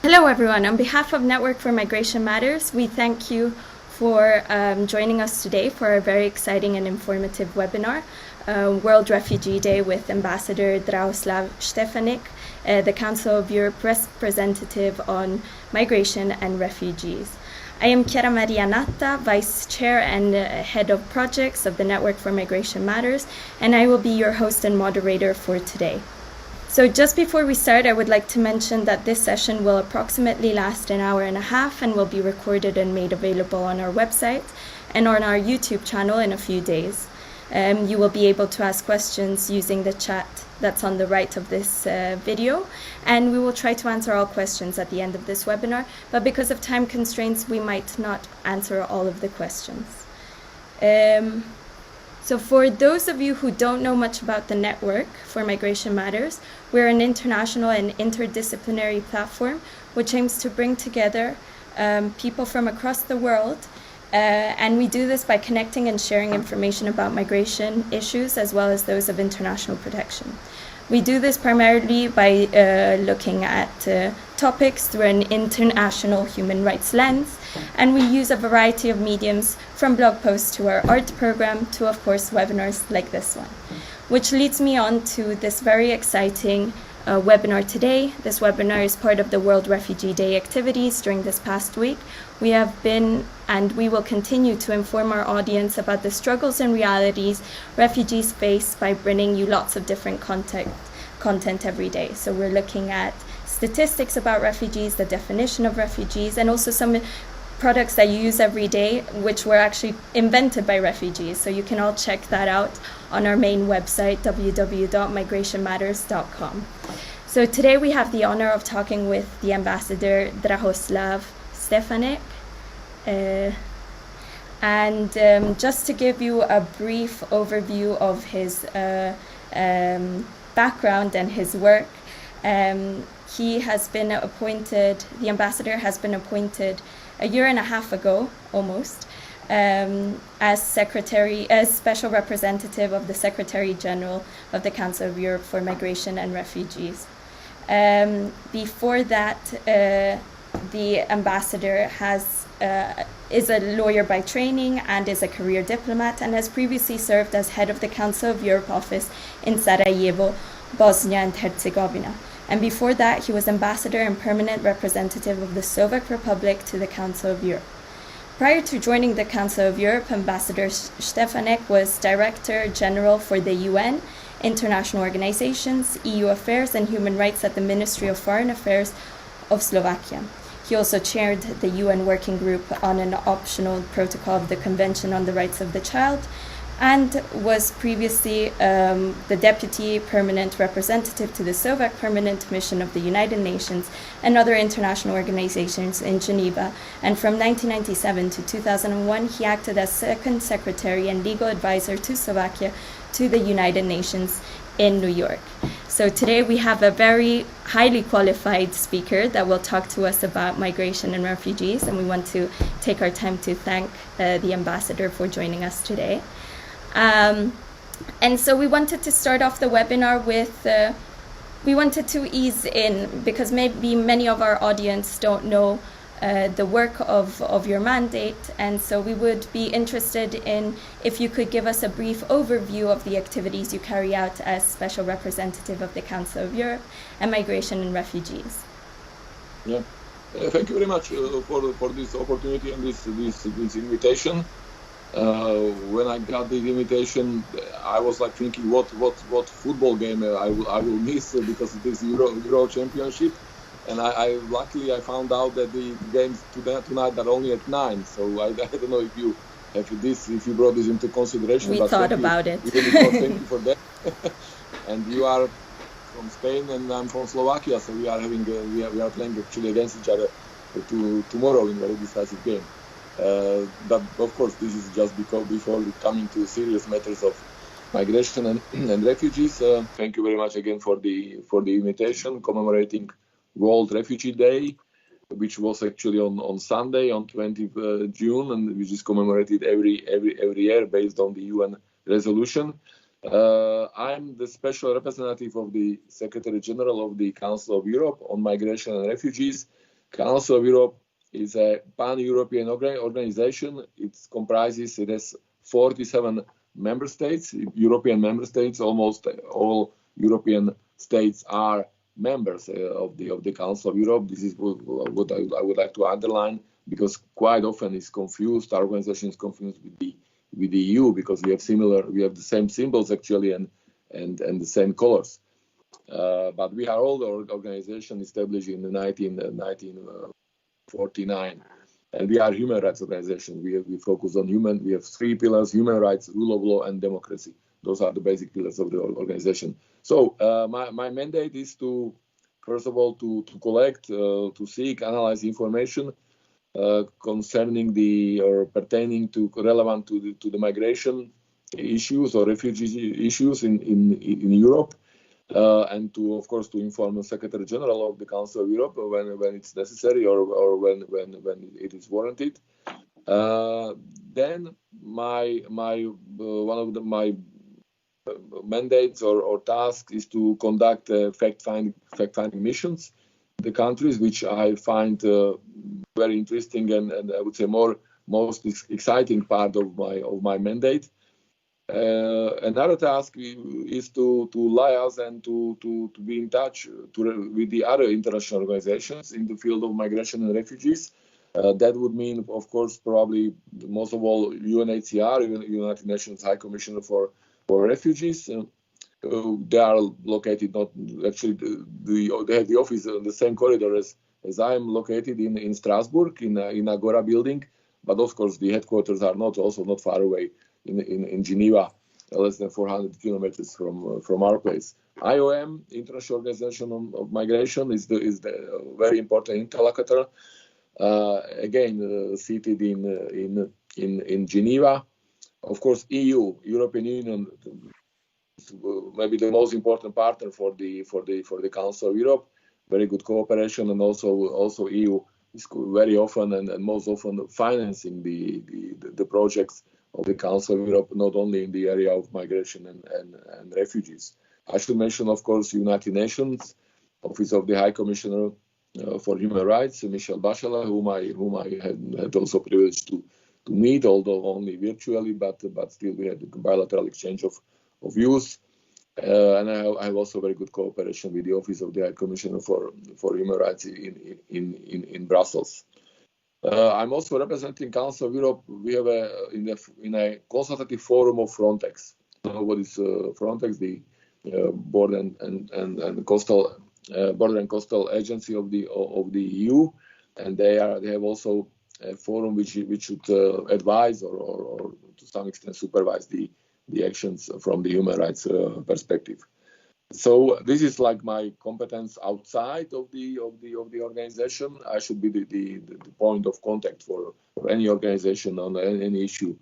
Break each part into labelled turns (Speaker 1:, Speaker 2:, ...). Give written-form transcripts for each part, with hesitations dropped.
Speaker 1: Hello everyone, on behalf of Network for Migration Matters, we thank you for joining us today for a very exciting and informative webinar, World Refugee Day with Ambassador Drahoslav Štefánek, the Council of Europe representative on migration and refugees. I am Chiara Maria Natta, Vice Chair and Head of Projects of the Network for Migration Matters, and I will be your host and moderator for today. So just before we start, I would like to mention that this session will approximately last an hour and a half and will be recorded and made available on our website and on our YouTube channel in a few days. You will be able to ask questions using the chat that's on the right of this video, and we will try to answer all questions at the end of this webinar, but because of time constraints, we might not answer all of the questions. So for those of you who don't know much about the Network for Migration Matters, we're an international and interdisciplinary platform which aims to bring together people from across the world, and we do this by connecting and sharing information about migration issues as well as those of international protection. We do this primarily by looking at topics through an international human rights lens, and we use a variety of mediums from blog posts to our art program to, of course, webinars like this one. Which leads me on to this very exciting webinar today. This webinar is part of the World Refugee Day activities during this past week. We have been and we will continue to inform our audience about the struggles and realities refugees face by bringing you lots of different content every day. So we're looking at statistics about refugees, the definition of refugees, and also some products that you use every day, which were actually invented by refugees. So you can all check that out on our main website, www.migrationmatters.com. So today we have the honor of talking with the Ambassador Drahoslav Štefánek. Just to give you a brief overview of his background and his work, he has been appointed, the ambassador has been appointed a year and a half ago, almost, as special representative of the Secretary General of the Council of Europe for Migration and Refugees. Before that, the ambassador is a lawyer by training and is a career diplomat, and has previously served as head of the Council of Europe office in Sarajevo, Bosnia and Herzegovina. And before that, he was ambassador and permanent representative of the Slovak Republic to the Council of Europe. Prior to joining the Council of Europe, Ambassador Štefánek was Director General for the UN, international organizations, EU affairs, and human rights at the Ministry of Foreign Affairs of Slovakia. He also chaired the UN Working Group on an optional protocol of the Convention on the Rights of the Child, and was previously the Deputy Permanent Representative to the Slovak Permanent Mission of the United Nations and other international organizations in Geneva. And from 1997 to 2001, he acted as Second Secretary and Legal Advisor to Slovakia to the United Nations in New York. So today we have a very highly qualified speaker that will talk to us about migration and refugees, and we want to take our time to thank the ambassador for joining us today. And so we wanted to start off the webinar with, we wanted to ease in, because maybe many of our audience don't know the work of your mandate, and so we would be interested in if you could give us a brief overview of the activities you carry out as Special Representative of the Council of Europe and Migration and Refugees.
Speaker 2: Yeah, thank you very much for this opportunity and this invitation. When I got the invitation, I was like thinking, what football game I will miss because it is Euro Championship, and I luckily found out that the games tonight are only at 9. So I don't know if you brought this into consideration.
Speaker 1: We thought about it.
Speaker 2: Thank you for that. And you are from Spain and I'm from Slovakia, so we are playing actually against each other tomorrow in a very decisive game. But of course, this is just before coming to serious matters of migration and refugees. Thank you very much again for the invitation, commemorating World Refugee Day, which was actually on Sunday, on 20th June, and which is commemorated every year based on the UN resolution. I'm the special representative of the Secretary General of the Council of Europe on Migration and Refugees. Council of Europe is a pan-European organization. It has 47 member states, European member states. Almost all European states are members of the Council of Europe. This is what I would like to underline, because quite often it's confused. Our organization is confused with the EU, because we have the same symbols actually and the same colors. But we are all the organization established in 1949, and we are a human rights organization. We focus on we have 3 pillars: human rights, rule of law, and democracy. Those are the basic pillars of the organization. So my mandate is to, first of all, to collect, to seek, analyze information concerning pertaining to relevant to the migration issues or refugee issues in Europe. And to, of course, to inform the Secretary General of the Council of Europe when it's necessary or when it is warranted. Then one of my mandates or tasks is to conduct fact-finding missions in the countries, which I find very interesting and I would say most exciting part of my mandate. Another task is to liaise and to be in touch with the other international organizations in the field of migration and refugees. That would mean, of course, probably most of all UNHCR, United Nations High Commissioner for Refugees. They are located they have the office in the same corridor as I am located in Strasbourg in Agora building, but of course the headquarters are not far away in Geneva, less than 400 kilometers from our place. IOM, International Organization of Migration, is the very important interlocutor. Again, seated in Geneva. Of course, European Union, maybe the most important partner for the Council of Europe. Very good cooperation, and also EU is very often and most often financing the projects of the Council of Europe, not only in the area of migration and refugees. I should mention, of course, United Nations, Office of the High Commissioner for Human Rights, Michelle Bachelet, whom I had also privileged to meet, although only virtually, but still we had a bilateral exchange of views. And I have also very good cooperation with the Office of the High Commissioner for Human Rights in Brussels. I'm also representing Council of Europe. We have in a consultative forum of Frontex. What is Frontex? The Border and Coastal Agency of the EU, and they have also a forum which should advise or to some extent supervise the actions from the human rights perspective. So this is like my competence outside of the organization. I should be the point of contact for any organization on any issue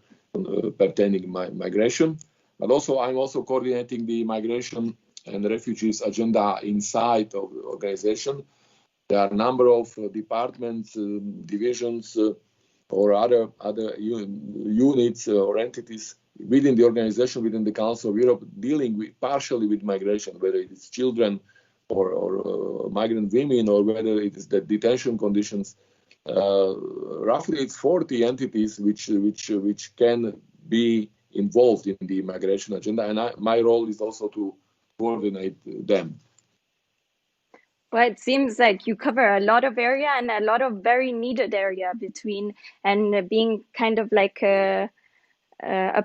Speaker 2: pertaining migration. But also I'm also coordinating the migration and refugees agenda inside of the organization. There are a number of departments, divisions, or other units or entities within the organization, within the Council of Europe, dealing partially with migration, whether it is children or migrant women, or whether it is the detention conditions. Roughly, it's 40 entities which can be involved in the migration agenda, and my role is also to coordinate them.
Speaker 1: Well, it seems like you cover a lot of area and a lot of very needed area between, and being kind of like a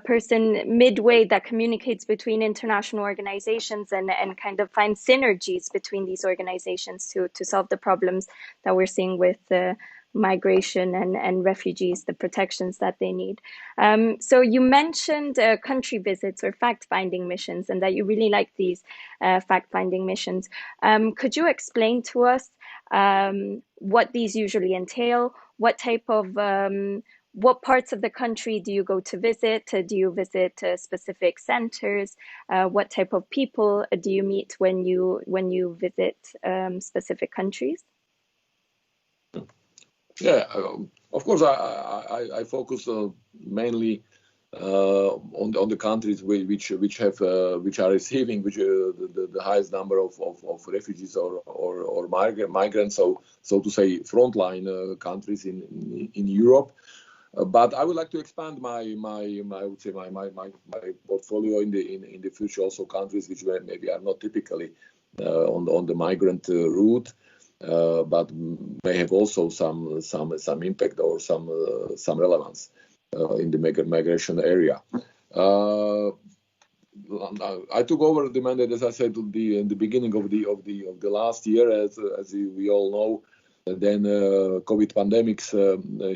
Speaker 1: person midway that communicates between international organizations and kind of finds synergies between these organizations to solve the problems that we're seeing with migration and refugees, the protections that they need. So you mentioned country visits or fact-finding missions, and that you really like these fact-finding missions. Could you explain to us what these usually entail? What type of what parts of the country do you go to visit? Do you visit specific centers? What type of people do you meet when you visit specific countries?
Speaker 2: Yeah, of course, I focus mainly on the countries which are receiving the highest number of refugees or migrants, so to say frontline countries in Europe. But I would like to expand my portfolio in the future, also countries which maybe are not typically on the migrant route, but may have also some impact or some relevance in the migration area. I took over the mandate, as I said, in the beginning of the last year, as we all know. And then COVID pandemics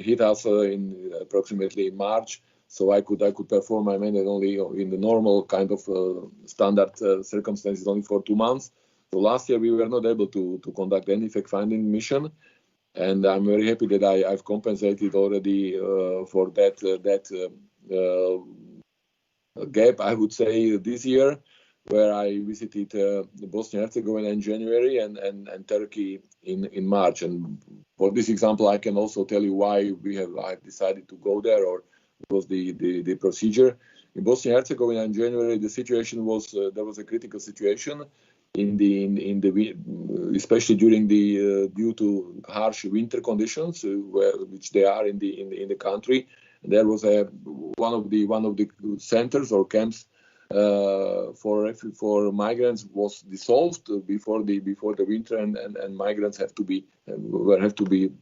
Speaker 2: hit us in approximately in March. So I could perform my mandate only in the normal kind of standard circumstances, only for 2 months. So last year we were not able to conduct any fact-finding mission, and I'm very happy that I've compensated already for that gap, I would say, this year, where I visited Bosnia and Herzegovina in January and Turkey in March. And for this example, I can also tell you why I've decided to go there, or it was the procedure. In Bosnia and Herzegovina in January, the situation was there was a critical situation especially during due to harsh winter conditions, which they are in the country. There was one of the centers or camps for migrants was dissolved before the winter, and migrants have to be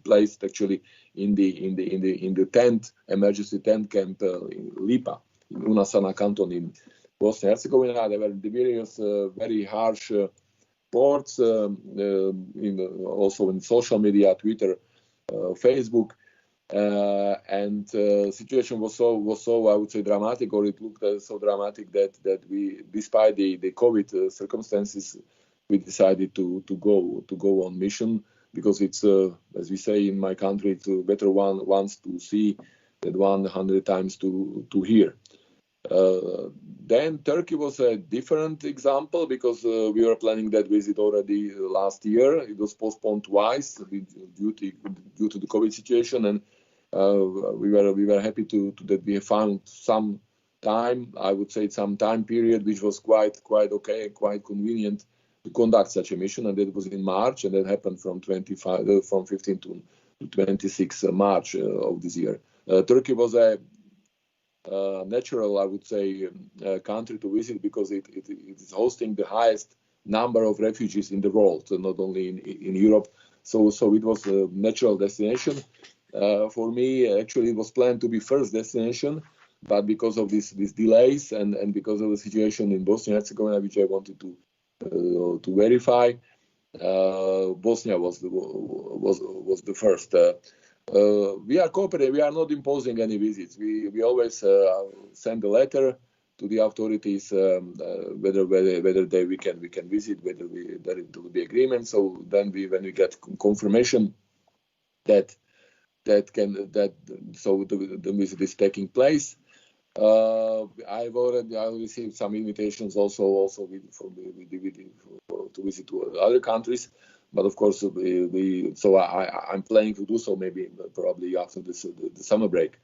Speaker 2: placed actually in the emergency tent camp in Lipa, in Unasana canton in Bosnia and Herzegovina. There were various very harsh reports, also in social media, Twitter, Facebook. And situation was so I would say dramatic, or it looked so dramatic that we, despite the COVID circumstances, we decided to go on mission, because it's as we say in my country, it's better once to see than 100 times to hear. Then Turkey was a different example, because we were planning that visit already last year. It was postponed twice due to the COVID situation, and we were happy that we found some time, I would say some time period, which was quite okay, quite convenient to conduct such a mission, and that was in March, and that happened from 15 to 26 March of this year. Turkey was a natural, I would say, country to visit, because it is hosting the highest number of refugees in the world, so not only in Europe. So it was a natural destination. For me, actually, it was planned to be first destination, but because of these delays and because of the situation in Bosnia and Herzegovina, which I wanted to verify, Bosnia was the first. We are cooperating. We are not imposing any visits. We always send a letter to the authorities whether we can visit, whether there will be agreement. So then when we get confirmation that the visit is taking place. I received some invitations also to visit to other countries, but of course I'm planning to do so probably after the summer break.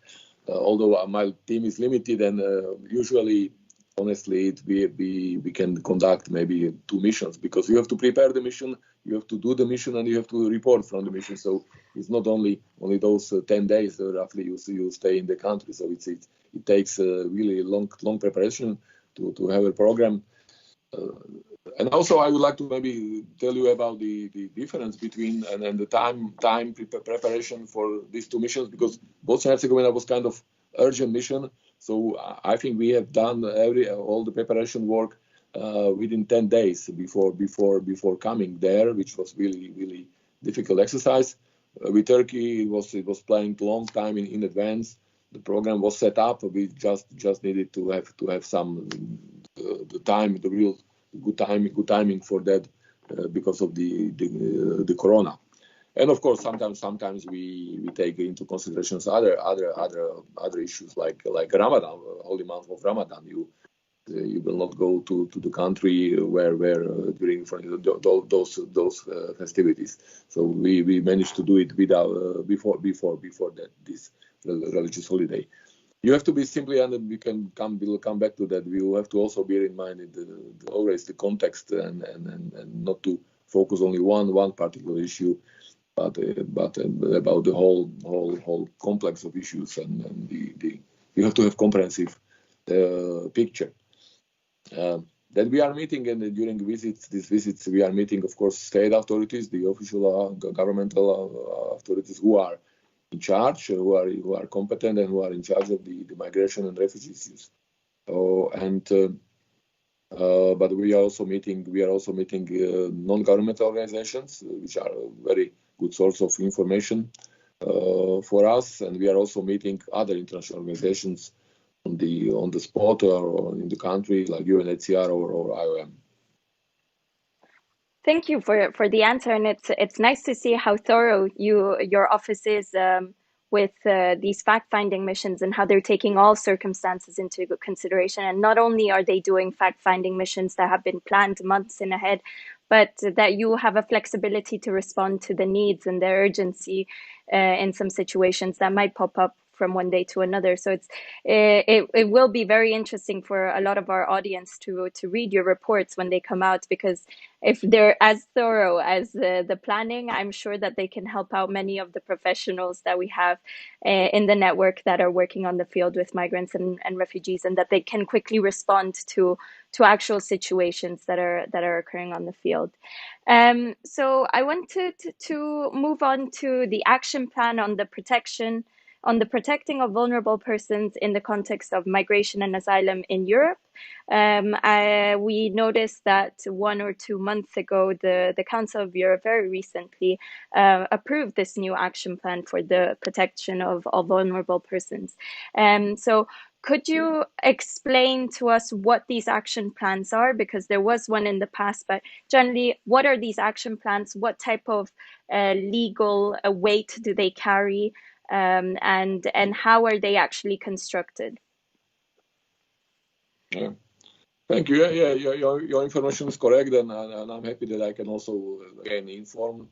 Speaker 2: Although my team is limited, and usually, honestly, we can conduct maybe 2 missions, because you have to prepare the mission, you have to do the mission, and you have to report from the mission. So it's not only those 10 days roughly you stay in the country. So it takes really long preparation to have a program. And also, I would like to maybe tell you about the difference between and the time preparation for these 2 missions, because Bosnia and Herzegovina was kind of urgent mission. So I think we have done all the preparation work within 10 days before coming there, which was really difficult exercise. With Turkey, it was planned a long time in advance. The program was set up. We just needed to have some the time, the real good timing for that because of the corona. And of course, sometimes we take into considerations other issues like Ramadan, holy month of Ramadan. You will not go to the country where during those festivities. So we managed to do it without before this religious holiday. you have to be simply, and we'll come back to that. We will have to also bear in mind always the context and not to focus only one particular issue, but about the whole complex of issues, and you have to have comprehensive picture. That we are meeting, and during these visits, we are meeting, of course, state authorities, the official governmental authorities who are in charge, who are competent, and who are in charge of the migration and refugee issues. But we are also meeting non-governmental organizations, which are a very good source of information for us, and we are also meeting other international organizations on the spot or in the country, like UNHCR or IOM.
Speaker 1: Thank you for the answer, and it's nice to see how thorough your office is with these fact-finding missions, and how they're taking all circumstances into consideration. And not only are they doing fact-finding missions that have been planned months in ahead, but that you have a flexibility to respond to the needs and the urgency in some situations that might pop up from one day to another. So it will be very interesting for a lot of our audience to read your reports when they come out, because if they're as thorough as the planning, I'm sure that they can help out many of the professionals that we have in the network that are working on the field with migrants and refugees, and that they can quickly respond to actual situations that are occurring on the field. So I wanted to move on to the action plan on the protecting of vulnerable persons in the context of migration and asylum in Europe. We noticed that 1 or 2 months ago, the Council of Europe very recently approved this new action plan for the protection of all vulnerable persons. So could you explain to us what these action plans are? Because there was one in the past, but generally, what are these action plans? What type of legal weight do they carry? And how are they actually constructed?
Speaker 2: Yeah. Thank you. Yeah, your information is correct, and I'm happy that I can also again inform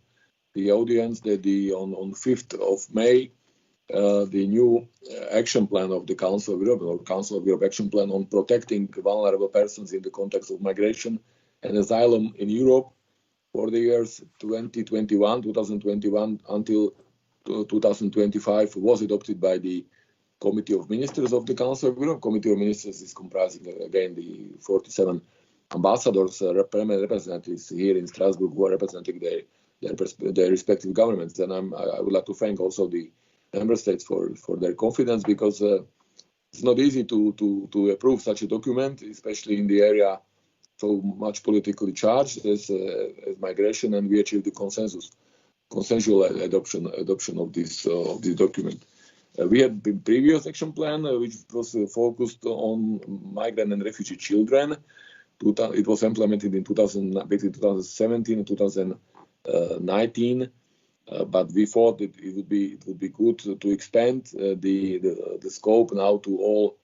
Speaker 2: the audience that on 5th of May, the new action plan of the Council of Europe, or Council of Europe action plan on protecting vulnerable persons in the context of migration and asylum in Europe for the years 2021 until 2025 was adopted by the Committee of Ministers of the Council of Europe. Committee of Ministers is comprising, again, the 47 ambassadors, representatives here in Strasbourg, who are representing their respective governments. And I would like to thank also the member states for their confidence, because it's not easy to approve such a document, especially in the area so much politically charged as migration, and we achieved the consensual adoption of this document. We had the previous action plan, which was focused on migrant and refugee children. It was implemented between 2017 and 2019, but we thought that it would be good to expand the scope now to all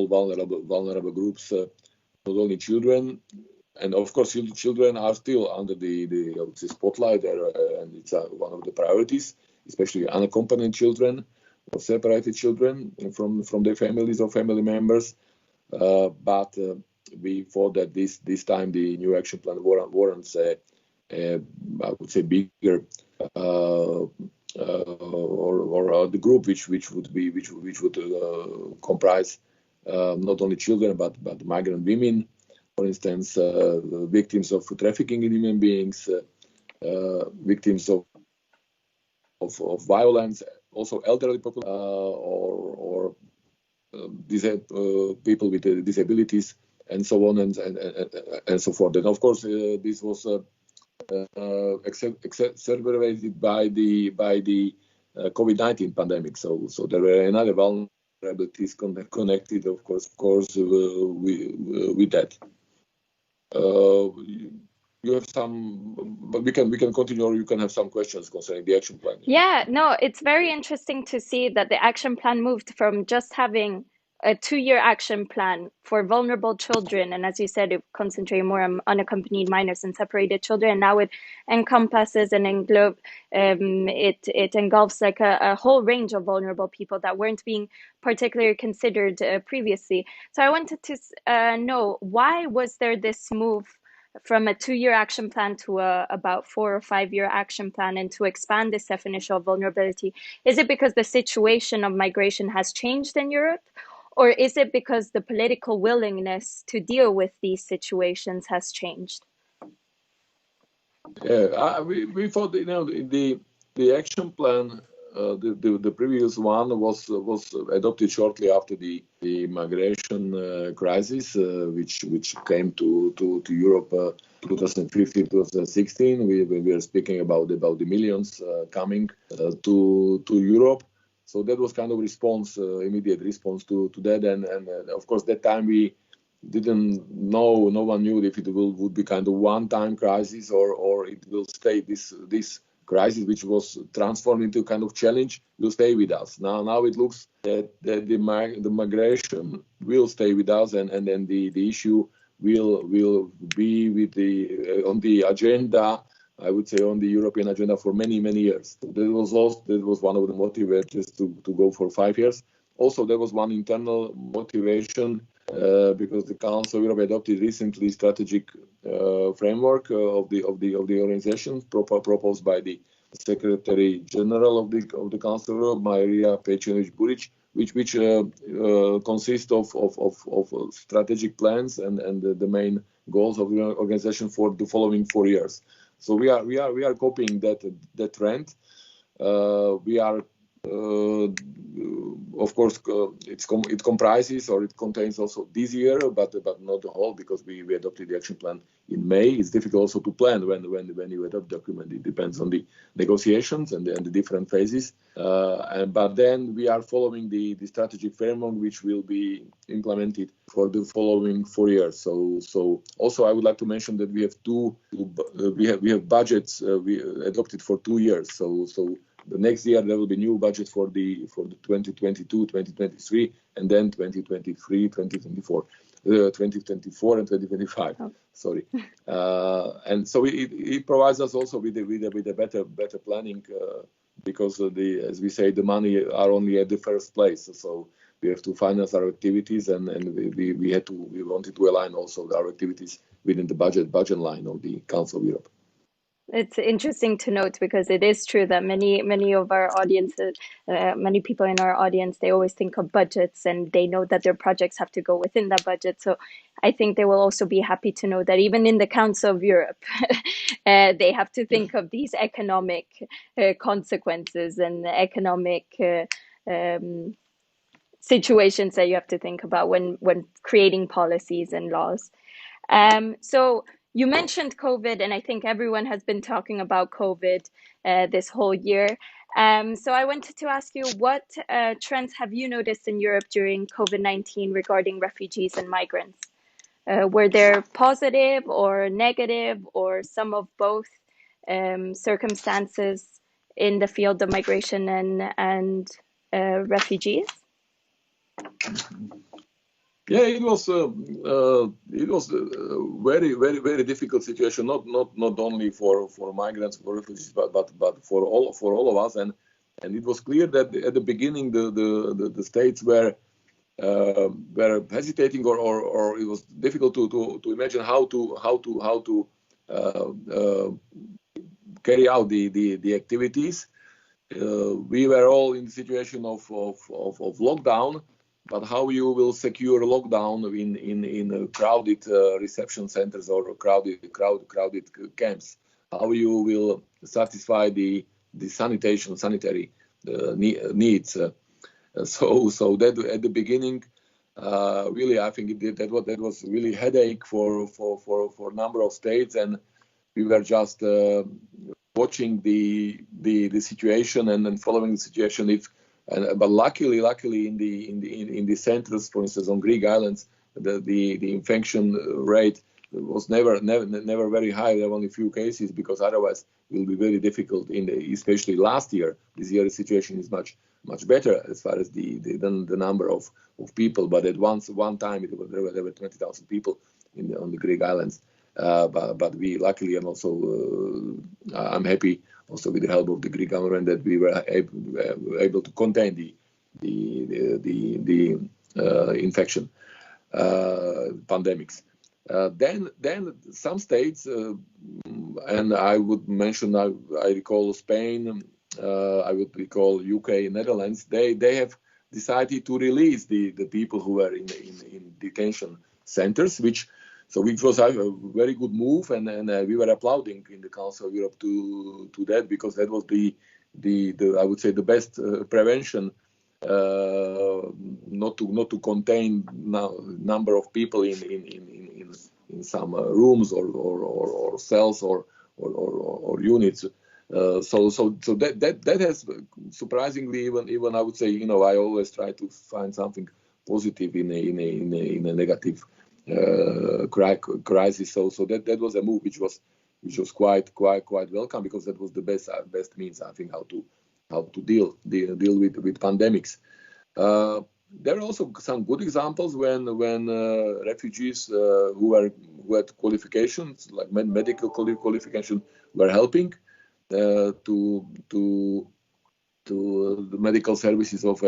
Speaker 2: vulnerable groups, not only children. And of course, children are still under the spotlight, and it's one of the priorities, especially unaccompanied children or separated children from their families or family members. But we thought that this time the new action plan warrants I would say bigger or the group which would comprise not only children but migrant women, for instance, victims of trafficking in human beings, victims of violence, also elderly people, or people with disabilities, and so on and so forth. And of course, this was exacerbated by the COVID-19 pandemic. So there were another vulnerabilities connected, of course, with that. You have some, but we can continue, or you can have some questions concerning the action plan.
Speaker 1: Yeah, no, it's very interesting to see that the action plan moved from just having a 2-year action plan for vulnerable children, and as you said, it concentrated more on unaccompanied minors and separated children. And now it encompasses and it engulfs like a whole range of vulnerable people that weren't being particularly considered previously. So I wanted to know, why was there this move from a 2-year action plan to about 4 or 5 year action plan, and to expand this definition of vulnerability? Is it because the situation of migration has changed in Europe? Or is it because the political willingness to deal with these situations has changed?
Speaker 2: Yeah, we thought, the action plan, the previous one was adopted shortly after the migration crisis, which came to Europe 2015, 2016. We are speaking about the millions coming to Europe. So that was kind of response, immediate response to that, and of course that time we didn't know, no one knew if it would be kind of one-time crisis or it will stay, this crisis, which was transformed into kind of challenge, will stay with us. Now it looks that the migration will stay with us, and then the issue will be with on the agenda, I would say, on the European agenda for many years. That was one of the motivators to go for 5 years. Also, there was one internal motivation because the Council of Europe adopted recently strategic framework of the organization proposed by the Secretary General of the Council of Europe, Maria Pejčinović-Burić, which consists of strategic plans and the main goals of the organization for the following 4 years. So we are copying that trend. We are. Of course, it comprises, or it contains also this year, but not the whole, because we adopted the action plan in May. It's difficult also to plan when you adopt document. It depends on the negotiations and the different phases. But then we are following the strategic framework, which will be implemented for the following 4 years. So also I would like to mention that we have budgets we adopted for 2 years. So the next year there will be new budget for the 2022, 2023, and then 2023, 2024, 2024 and 2025. Oh. Sorry, and so it provides us also with a better planning, because as we say, the money are only at the first place. So we have to finance our activities, and we wanted to align also our activities within the budget line of the Council of Europe.
Speaker 1: It's interesting to note, because it is true that many of our audiences, many people in our audience, they always think of budgets, and they know that their projects have to go within that budget. So I think they will also be happy to know that even in the Council of Europe, they have to think of these economic consequences and economic situations that you have to think about when creating policies and laws. So you mentioned COVID, and I think everyone has been talking about COVID this whole year. So I wanted to ask you, what trends have you noticed in Europe during COVID-19 regarding refugees and migrants? Were there positive or negative, or some of both circumstances in the field of migration and refugees?
Speaker 2: Yeah, it was a very difficult situation, not only for migrants, for refugees, but for all of us. And it was clear that at the beginning the states were hesitating, or it was difficult to imagine how to carry out the activities. We were all in the situation of lockdown. But how you will secure lockdown in crowded reception centers or crowded camps? How you will satisfy the sanitary needs? So that at the beginning, really, I think that was really headache for a number of states, and we were just watching the situation and following the situation. But luckily, in the centers, for instance, on Greek islands, the infection rate was never very high. There were only few cases, because otherwise it will be very difficult. Especially last year. This year the situation is much better as far as the number of people. But at one time there were 20,000 people on the Greek islands. But we luckily, and also I'm happy also with the help of the Greek government, that we were able to contain the infection pandemics. Then some states, and I would mention, I recall Spain, I would recall UK, Netherlands. They have decided to release the people who were in detention centers, which was a very good move, and we were applauding in the Council of Europe to that, because that was the I would say the best prevention, not to contain number of people in some rooms or cells or units. So that has surprisingly, even I would say, I always try to find something positive in a negative crisis. So that was a move which was quite welcome, because that was the best means, I think, how to deal with pandemics. There are also some good examples when refugees who had qualifications, like medical qualification, were helping to the medical services of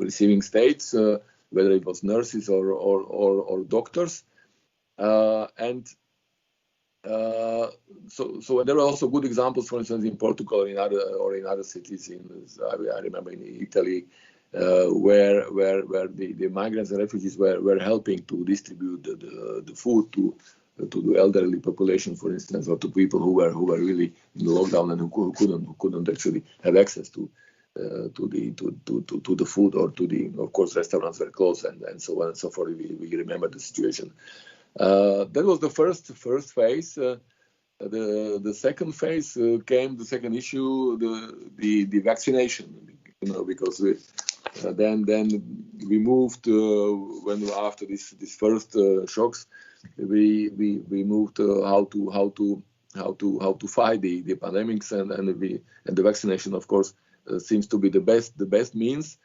Speaker 2: receiving states, whether it was nurses or doctors, so there are also good examples, for instance, in Portugal or in other cities. I remember in Italy, where the migrants and refugees were helping to distribute the food to the elderly population, for instance, or to people who were really in the lockdown and who couldn't actually have access to the food, or of course restaurants were closed and so on and so forth. We remember the situation. That was the first phase. The second phase came, the second issue, the vaccination, because then we moved after this first shocks, we moved how to fight the pandemics, and the vaccination, of course, seems to be the best means.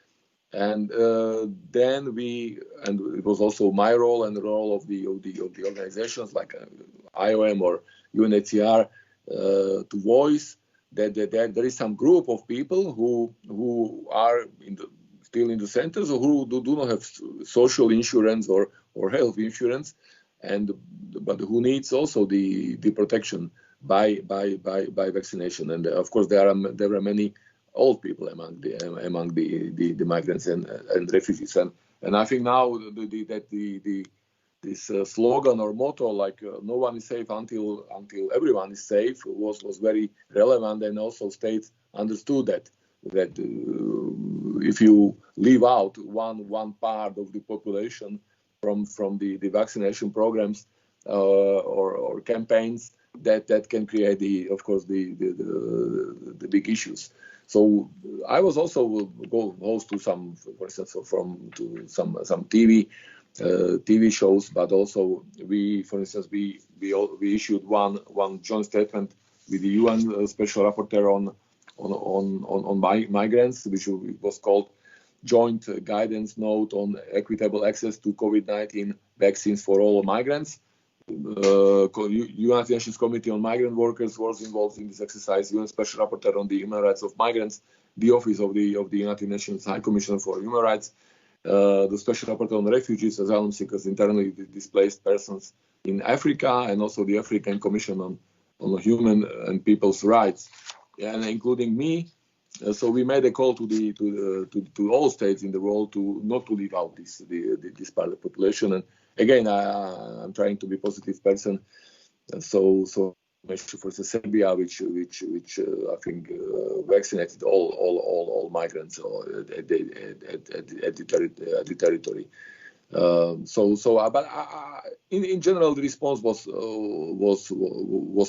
Speaker 2: And then it was also my role and the role of the organizations like IOM or UNHCR to voice that there is some group of people who are still in the centers, or who do not have social insurance or health insurance, but who needs also the protection by vaccination. And of course there are many old people among the migrants and refugees, and I think now this slogan or motto, like no one is safe until everyone is safe, was very relevant, and also states understood that if you leave out one part of the population from the vaccination programs or campaigns, that can create the big issues. So I was also host to some, for instance, to some TV shows, but also we issued one joint statement with the UN Special Rapporteur on migrants, which was called Joint Guidance Note on Equitable Access to COVID-19 Vaccines for All Migrants. United Nations Committee on Migrant Workers was involved in this exercise. UN Special Rapporteur on the Human Rights of Migrants, the Office of the United Nations High Commissioner for Human Rights, the Special Rapporteur on Refugees, Asylum Seekers, Internally Displaced Persons in Africa, and also the African Commission on Human and People's Rights, and including me. So we made a call to all states in the world not to leave out this part of the population. And again, I'm trying to be a positive person. So for Serbia, which I think vaccinated all migrants at the territory. But in general, the response was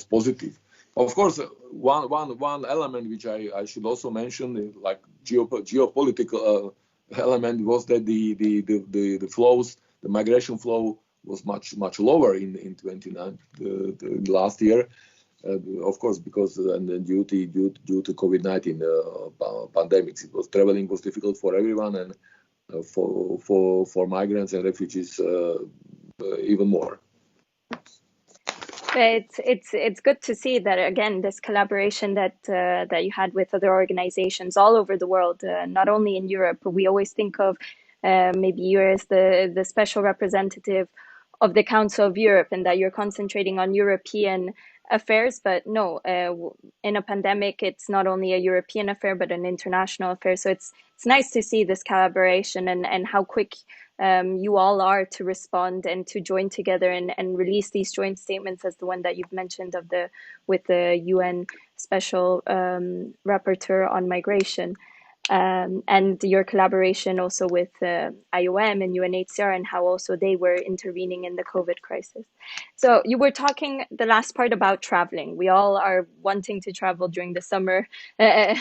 Speaker 2: positive. Of course, one element which I should also mention, like geopolitical element, was that the flows, the migration flow much lower in 29 last year. Of course, because due to COVID-19 pandemics, traveling was difficult for everyone, and for migrants and refugees even more.
Speaker 3: It's good to see that, again, this collaboration that you had with other organizations all over the world, not only in Europe. We always think of maybe you as the special representative of the Council of Europe, and that you're concentrating on European affairs, but no, in a pandemic, it's not only a European affair, but an international affair. So it's nice to see this collaboration and how quick you all are to respond and to join together and release these joint statements, as the one that you've mentioned with the UN Special Rapporteur on Migration. And your collaboration also with IOM and UNHCR, and how also they were intervening in the COVID crisis. So you were talking the last part about traveling. We all are wanting to travel during the summer. I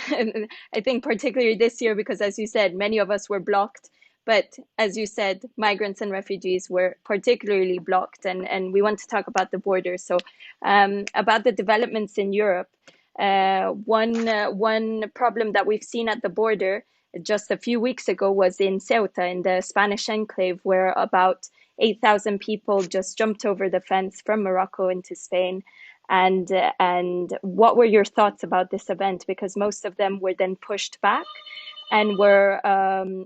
Speaker 3: think particularly this year, because as you said, many of us were blocked. But as you said, migrants and refugees were particularly blocked. And we want to talk about the border. So about the developments in Europe. One problem that we've seen at the border just a few weeks ago was in Ceuta, in the Spanish enclave, where about 8,000 people just jumped over the fence from Morocco into Spain. And what were your thoughts about this event? Because most of them were then pushed back and were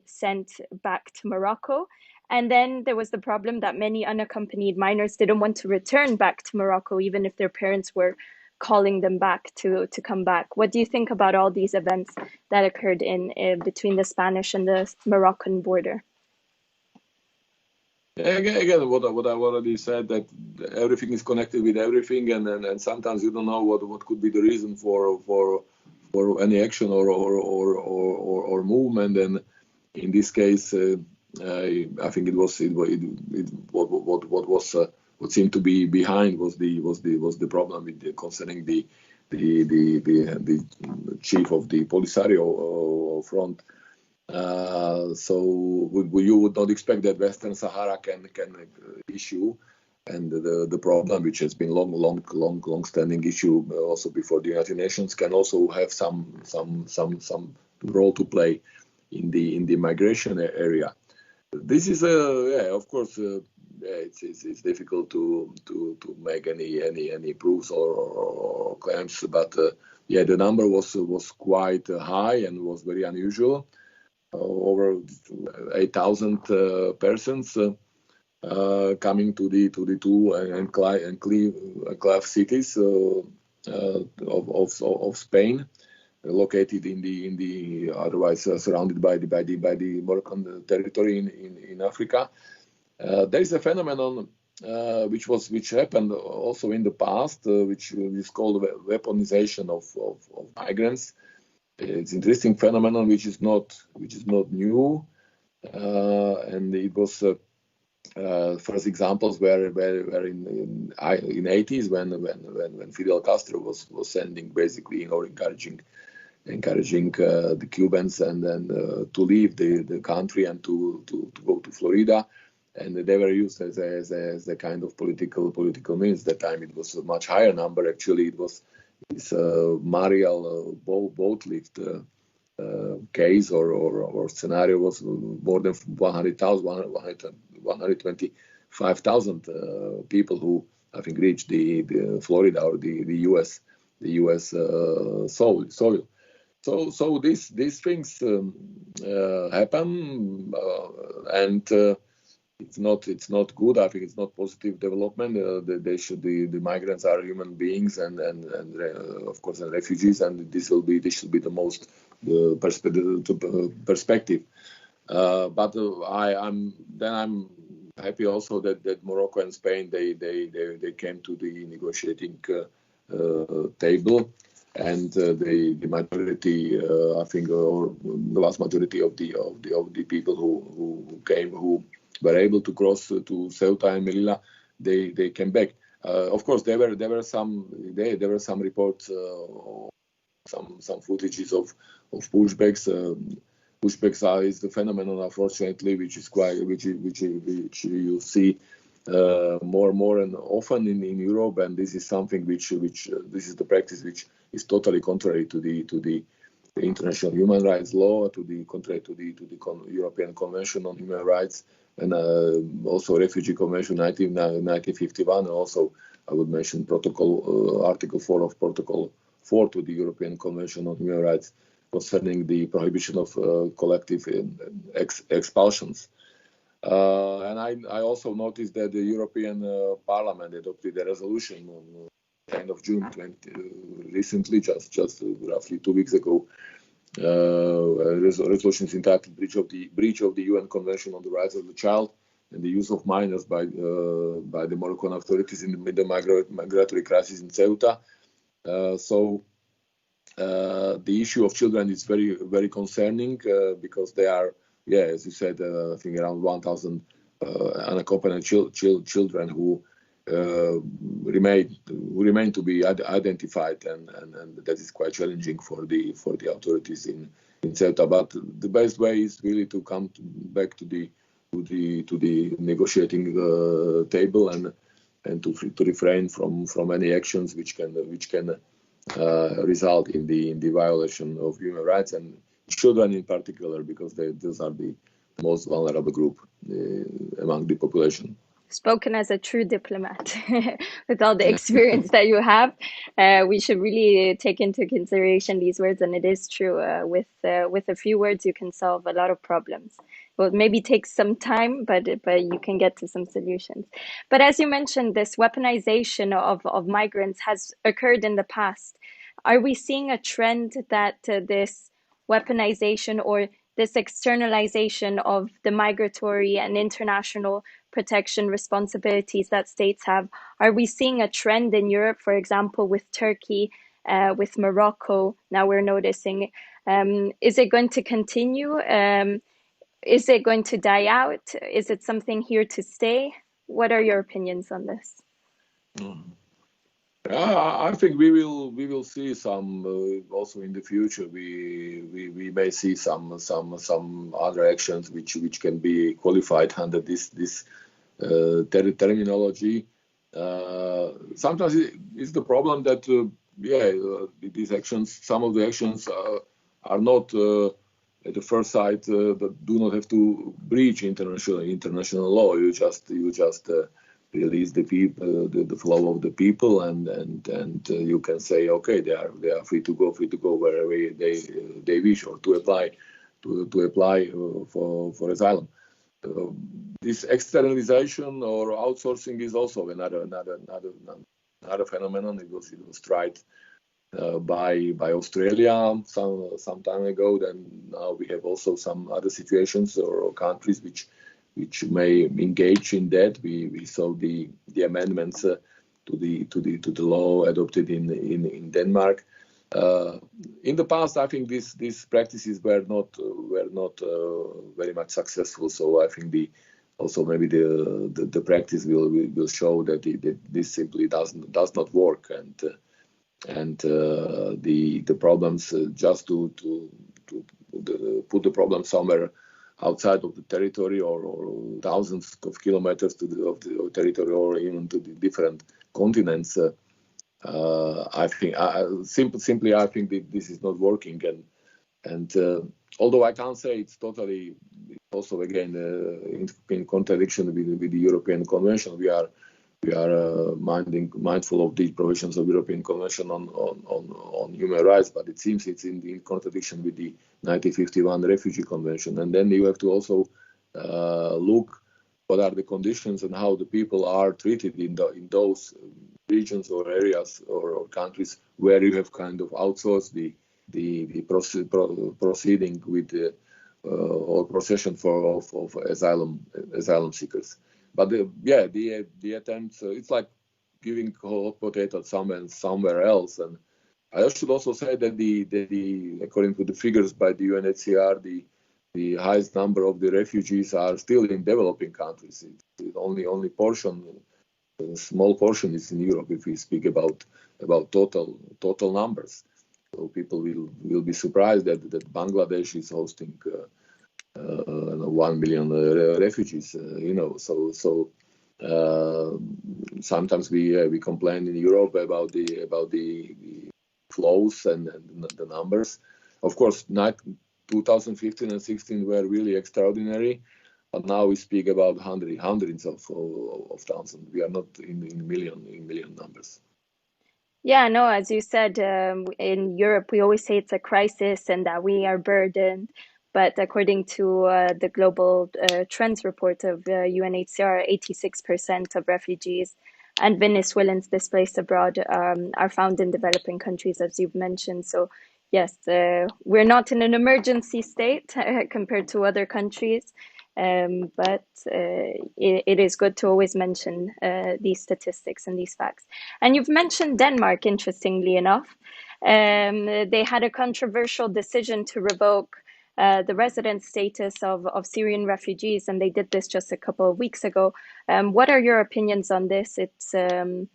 Speaker 3: sent back to Morocco. And then there was the problem that many unaccompanied minors didn't want to return back to Morocco, even if their parents were calling them back to come back. What do you think about all these events that occurred in between the Spanish and the Moroccan border?
Speaker 2: Again, what I already said, that everything is connected with everything, and sometimes you don't know what could be the reason for any action or movement. And in this case, I think it was what seemed to be behind was the problem with concerning the chief of the Polisario front. So you would not expect that Western Sahara can issue, and the problem, which has been long-standing issue also before the United Nations, can also have some role to play in the migration area. This is of course. It's difficult to make any proofs or claims, but the number was quite high and was very unusual. Over 8,000 persons coming to the two enclave cities of Spain, located in the otherwise surrounded by the Moroccan territory in Africa. There is a phenomenon which happened also in the past, which is called weaponization of migrants. It's an interesting phenomenon which is not new, and it was first examples were in 80s when Fidel Castro was sending, basically, encouraging the Cubans and then to leave the country and to go to Florida. And they were used as a kind of political means. That time it was a much higher number. Actually, it was this Mariel boat lift case or scenario was more than 125,000 people who, I think, reached the Florida or the US soil. So these things happen, and it's not good. I think it's not positive development. The migrants are human beings, and of course refugees, and this should be the most perspective. But I'm happy also that Morocco and Spain they came to the negotiating table, and the majority, I think, or the vast majority of the people who came, who were able to cross to Ceuta and Melilla, they came back. Of course, there were some reports, some footages of pushbacks. Pushbacks is the phenomenon, unfortunately, which you see more and often in Europe, and this is something which this is the practice which is totally contrary to the international human rights law, contrary to the European Convention on Human Rights, and also Refugee Convention 1951, and also I would mention Protocol Article 4 of Protocol 4 to the European Convention on Human Rights concerning the prohibition of collective expulsions. And I also noticed that the European Parliament adopted a resolution on the end of June recently, just roughly 2 weeks ago. Resolution is entitled "Breach of the UN Convention on the Rights of the Child and the Use of Minors by the Moroccan authorities in the migratory crisis in Ceuta." So the issue of children is very, very concerning because they are, as you said, I think around 1,000 unaccompanied children who remain to be identified, and that is quite challenging for the authorities in Ceuta. But the best way is really to come back to the negotiating table and to refrain from any actions which can result in the violation of human rights, and children in particular, because those are the most vulnerable group among the population.
Speaker 3: Spoken as a true diplomat, with all the experience that you have, we should really take into consideration these words. And it is true, with a few words you can solve a lot of problems. Well, it maybe takes some time, but you can get to some solutions. But as you mentioned, this weaponization of migrants has occurred in the past. Are we seeing a trend that this weaponization or this externalization of the migratory and international protection responsibilities that states have, are we seeing a trend in Europe, for example, with Turkey, with Morocco? Now we're noticing. Is it going to continue? Is it going to die out? Is it something here to stay? What are your opinions on this?
Speaker 2: I think we will see some also in the future. We may see some other actions which can be qualified under this terminology. Sometimes it's the problem that these actions, some of the actions are not at the first sight that do not have to breach international law. You just release the people, the flow of the people, and you can say, okay, they are free to go wherever they wish, or to apply for asylum. This externalization or outsourcing is also another phenomenon. It was tried by Australia some time ago. Then now we have also some other situations or countries which may engage in that. We saw the amendments to the law adopted in Denmark. In the past, I think these practices were not very much successful. So I think maybe the practice will show that this simply does not work, and the problems, just to put the problem somewhere outside of the territory or thousands of kilometers of the territory, or even to the different continents. I think simply I think that this is not working, and although I can't say it's totally also again in contradiction with the European Convention, we are mindful of the provisions of European Convention on human rights, but it seems it's in contradiction with the 1951 Refugee Convention. And then you have to also look what are the conditions and how the people are treated in those regions or areas or countries where you have kind of outsourced the proceeding with the or procession of asylum seekers. But the attempts, it's like giving hot potatoes somewhere else. And I should also say that according to the figures by the UNHCR, the highest number of the refugees are still in developing countries. It's only portion, a small portion is in Europe if we speak about total numbers. So people will be surprised that Bangladesh is hosting 1 million refugees. So Sometimes we complain in Europe about the flows and the numbers. Of course, 2015 and 16 were really extraordinary, but now we speak about hundreds of thousands. We are not in million numbers.
Speaker 3: Yeah, no, as you said, in Europe, we always say it's a crisis and that we are burdened. But according to the Global Trends report of UNHCR, 86% of refugees and Venezuelans displaced abroad are found in developing countries, as you've mentioned. So, yes, we're not in an emergency state compared to other countries. But it is good to always mention these statistics and these facts. And you've mentioned Denmark, interestingly enough. They had a controversial decision to revoke the resident status of Syrian refugees, and they did this just a couple of weeks ago. What are your opinions on this? It's a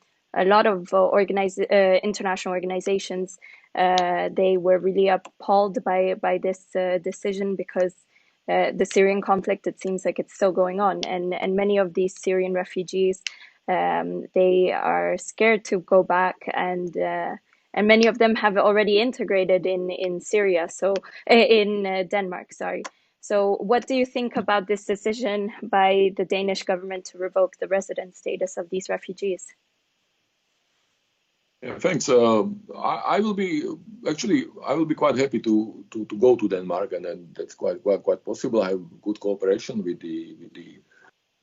Speaker 3: lot of international organizations. They were really appalled by this decision because the Syrian conflict, it seems like it's still going on, and many of these Syrian refugees, they are scared to go back, and many of them have already integrated in Syria, so in Denmark, sorry. So what do you think about this decision by the Danish government to revoke the resident status of these refugees?
Speaker 2: Yeah, thanks. I will be quite happy to go to Denmark, and then that's quite possible. I have good cooperation with the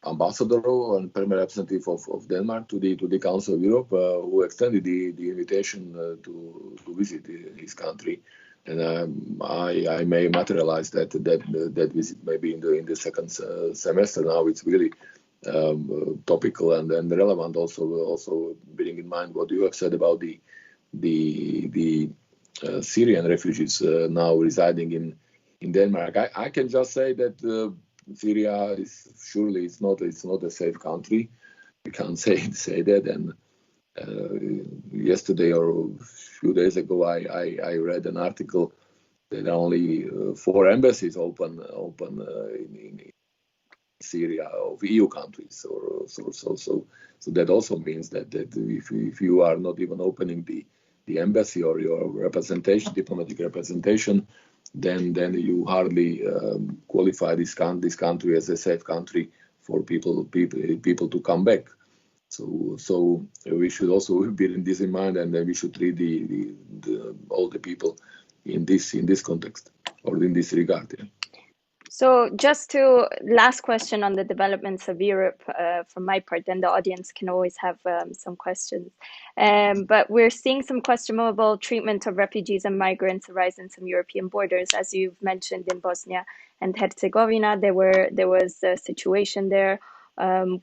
Speaker 2: ambassador and permanent representative of Denmark to the Council of Europe, who extended the invitation to visit his country, and I may materialize that visit maybe in the second semester. Now it's really topical and relevant. Also bearing in mind what you have said about the Syrian refugees now residing in Denmark. I can just say that Syria is surely it's not a safe country. We can't say that. And yesterday or a few days ago, I read an article that only 4 embassies open in Syria of EU countries, so that also means that if you are not even opening the embassy or your diplomatic representation, then you hardly qualify this country as a safe country for people to come back. So we should also bear this in mind, and then we should treat all the people in this context or in this regard. Yeah.
Speaker 3: So last question on the developments of Europe from my part, then the audience can always have some questions. But we're seeing some questionable treatment of refugees and migrants arise in some European borders. As you've mentioned, in Bosnia and Herzegovina, there was a situation there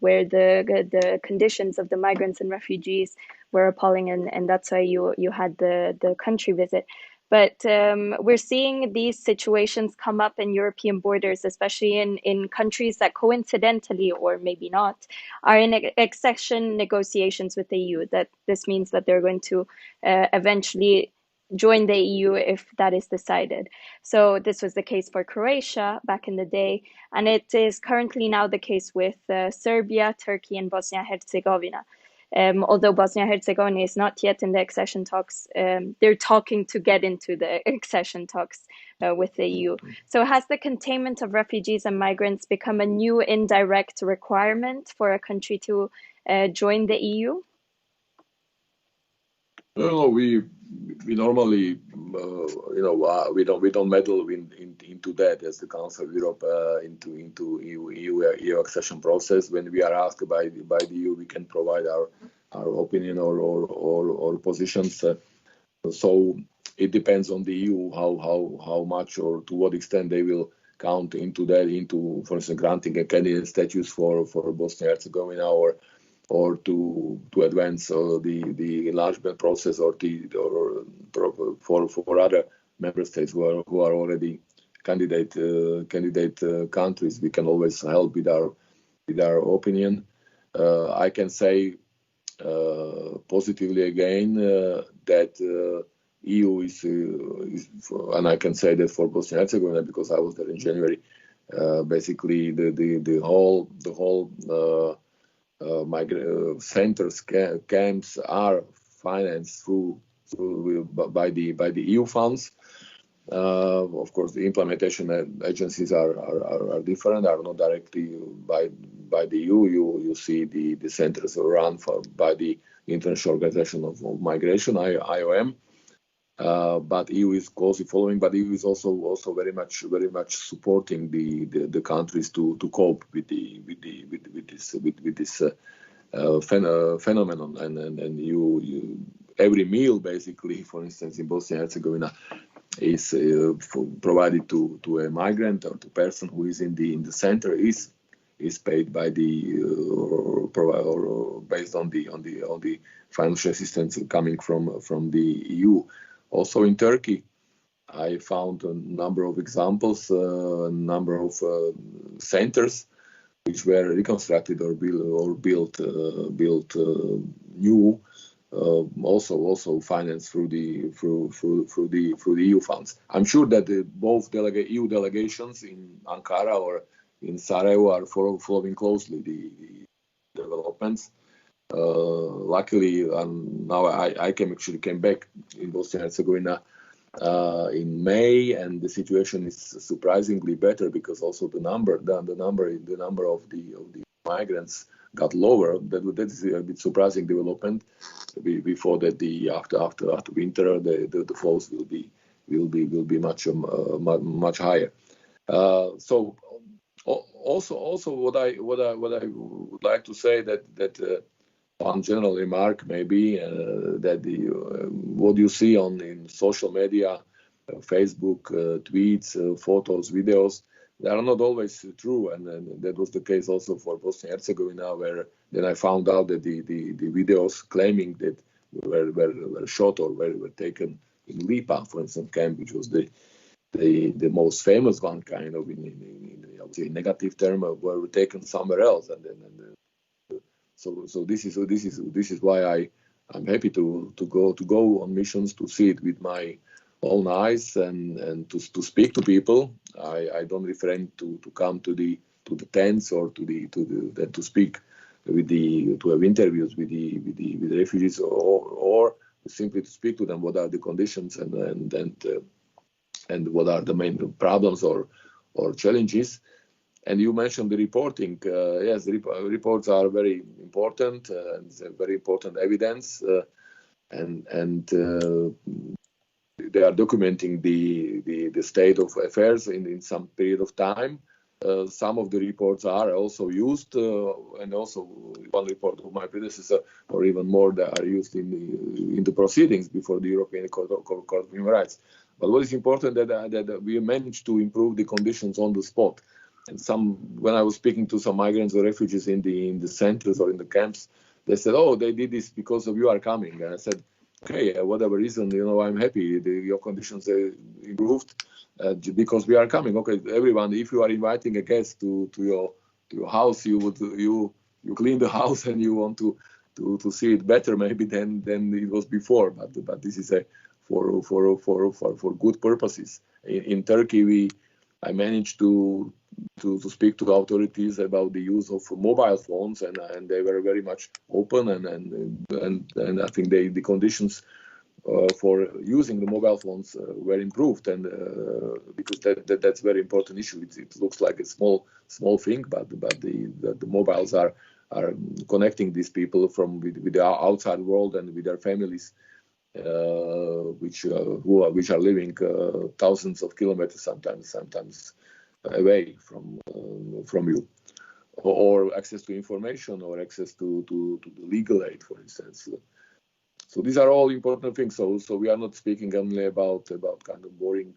Speaker 3: where the conditions of the migrants and refugees were appalling, and that's why you had the country visit. But we're seeing these situations come up in European borders, especially in countries that coincidentally, or maybe not, are in accession negotiations with the EU. That this means that they're going to eventually join the EU if that is decided. So this was the case for Croatia back in the day, and it is currently now the case with Serbia, Turkey, and Bosnia-Herzegovina. Although Bosnia-Herzegovina is not yet in the accession talks, they're talking to get into the accession talks with the EU. So has the containment of refugees and migrants become a new indirect requirement for a country to join the EU?
Speaker 2: No, we normally, we don't meddle into that as the Council of Europe into EU accession process. When we are asked by the EU, we can provide our opinion or positions. So it depends on the EU how much or to what extent they will count into that, for instance, granting a candidate status for Bosnia-Herzegovina or to advance the enlargement process or for other member states who are already candidate countries. We can always help with our opinion. I can say positively again that EU is, and I can say that for Bosnia-Herzegovina because I was there in January. Basically, the whole centers, camps are financed by the EU funds. Of course, the implementation agencies are different, are not directly by the EU. You see the centers are run by the International Organization of Migration, IOM. But EU is closely following. But EU is also very much supporting the countries to cope with this phenomenon. And you every meal basically, for instance, in Bosnia and Herzegovina, is provided to a migrant or to person who is in the center is paid by the or based on the financial assistance coming from the EU. Also in Turkey, I found a number of examples, a number of centers which were reconstructed or built new. Also financed through the EU funds. I'm sure that both EU delegations in Ankara or in Sarajevo are following closely the developments. Luckily, now I came back in Bosnia and Herzegovina in May, and the situation is surprisingly better because also the number of the migrants got lower. That is a bit surprising development. Before that, after winter, the flows will be much higher. So also what I would like to say that one general remark maybe that what you see in social media, Facebook, tweets, photos, videos, they are not always true, and that was the case also for Bosnia and Herzegovina, where then I found out that the videos claiming that were shot or were taken in Lipa, for instance, camp, which was the most famous one, kind of in I would say negative term, were taken somewhere else, and so this is why I'm happy to go on missions to see it with my own eyes and to speak to people. I don't refrain to come to the tents or to speak to have interviews with the refugees or simply to speak to them what are the conditions and what are the main problems or challenges. And you mentioned the reporting. Yes, reports are very important. It's a very important evidence, and they are documenting the state of affairs in some period of time. Some of the reports are also used, and also one report of my predecessor, or even more, that are used in the proceedings before the European Court of Human Rights. But what is important that we managed to improve the conditions on the spot. And when I was speaking to some migrants or refugees in the centers or in the camps, they said, "Oh, they did this because of you are coming." And I said, "Okay, whatever reason, I'm happy. Your conditions improved because we are coming. Okay, everyone, if you are inviting a guest to your house, you clean the house and you want to see it better maybe than it was before. But this is for good purposes. In Turkey, I managed to speak to the authorities about the use of mobile phones, and they were very much open, and I think the conditions for using the mobile phones were improved, and because that's a very important issue. It looks like a small thing, but the mobiles are connecting these people with the outside world and with their families, which are living thousands of kilometers, sometimes away from you, or access to information, or access to the legal aid, for instance. So these are all important things. So we are not speaking only about kind of boring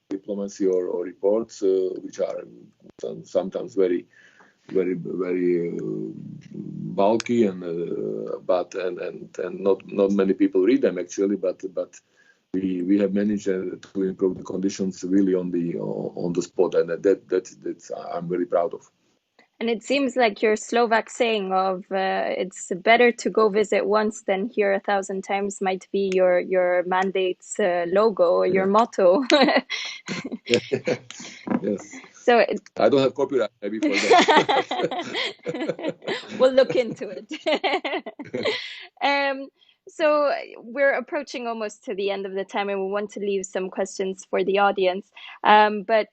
Speaker 2: diplomacy or reports, which are sometimes very bulky and not many people read them actually, but we have managed to improve the conditions really on the spot, and that's I'm very proud of.
Speaker 3: And it seems like your Slovak saying of it's better to go visit once than hear 1,000 times might be your mandate's logo or your motto.
Speaker 2: Yes.
Speaker 3: So
Speaker 2: I don't have copyright maybe for that.
Speaker 3: We'll look into it. So we're approaching almost to the end of the time, and we want to leave some questions for the audience. But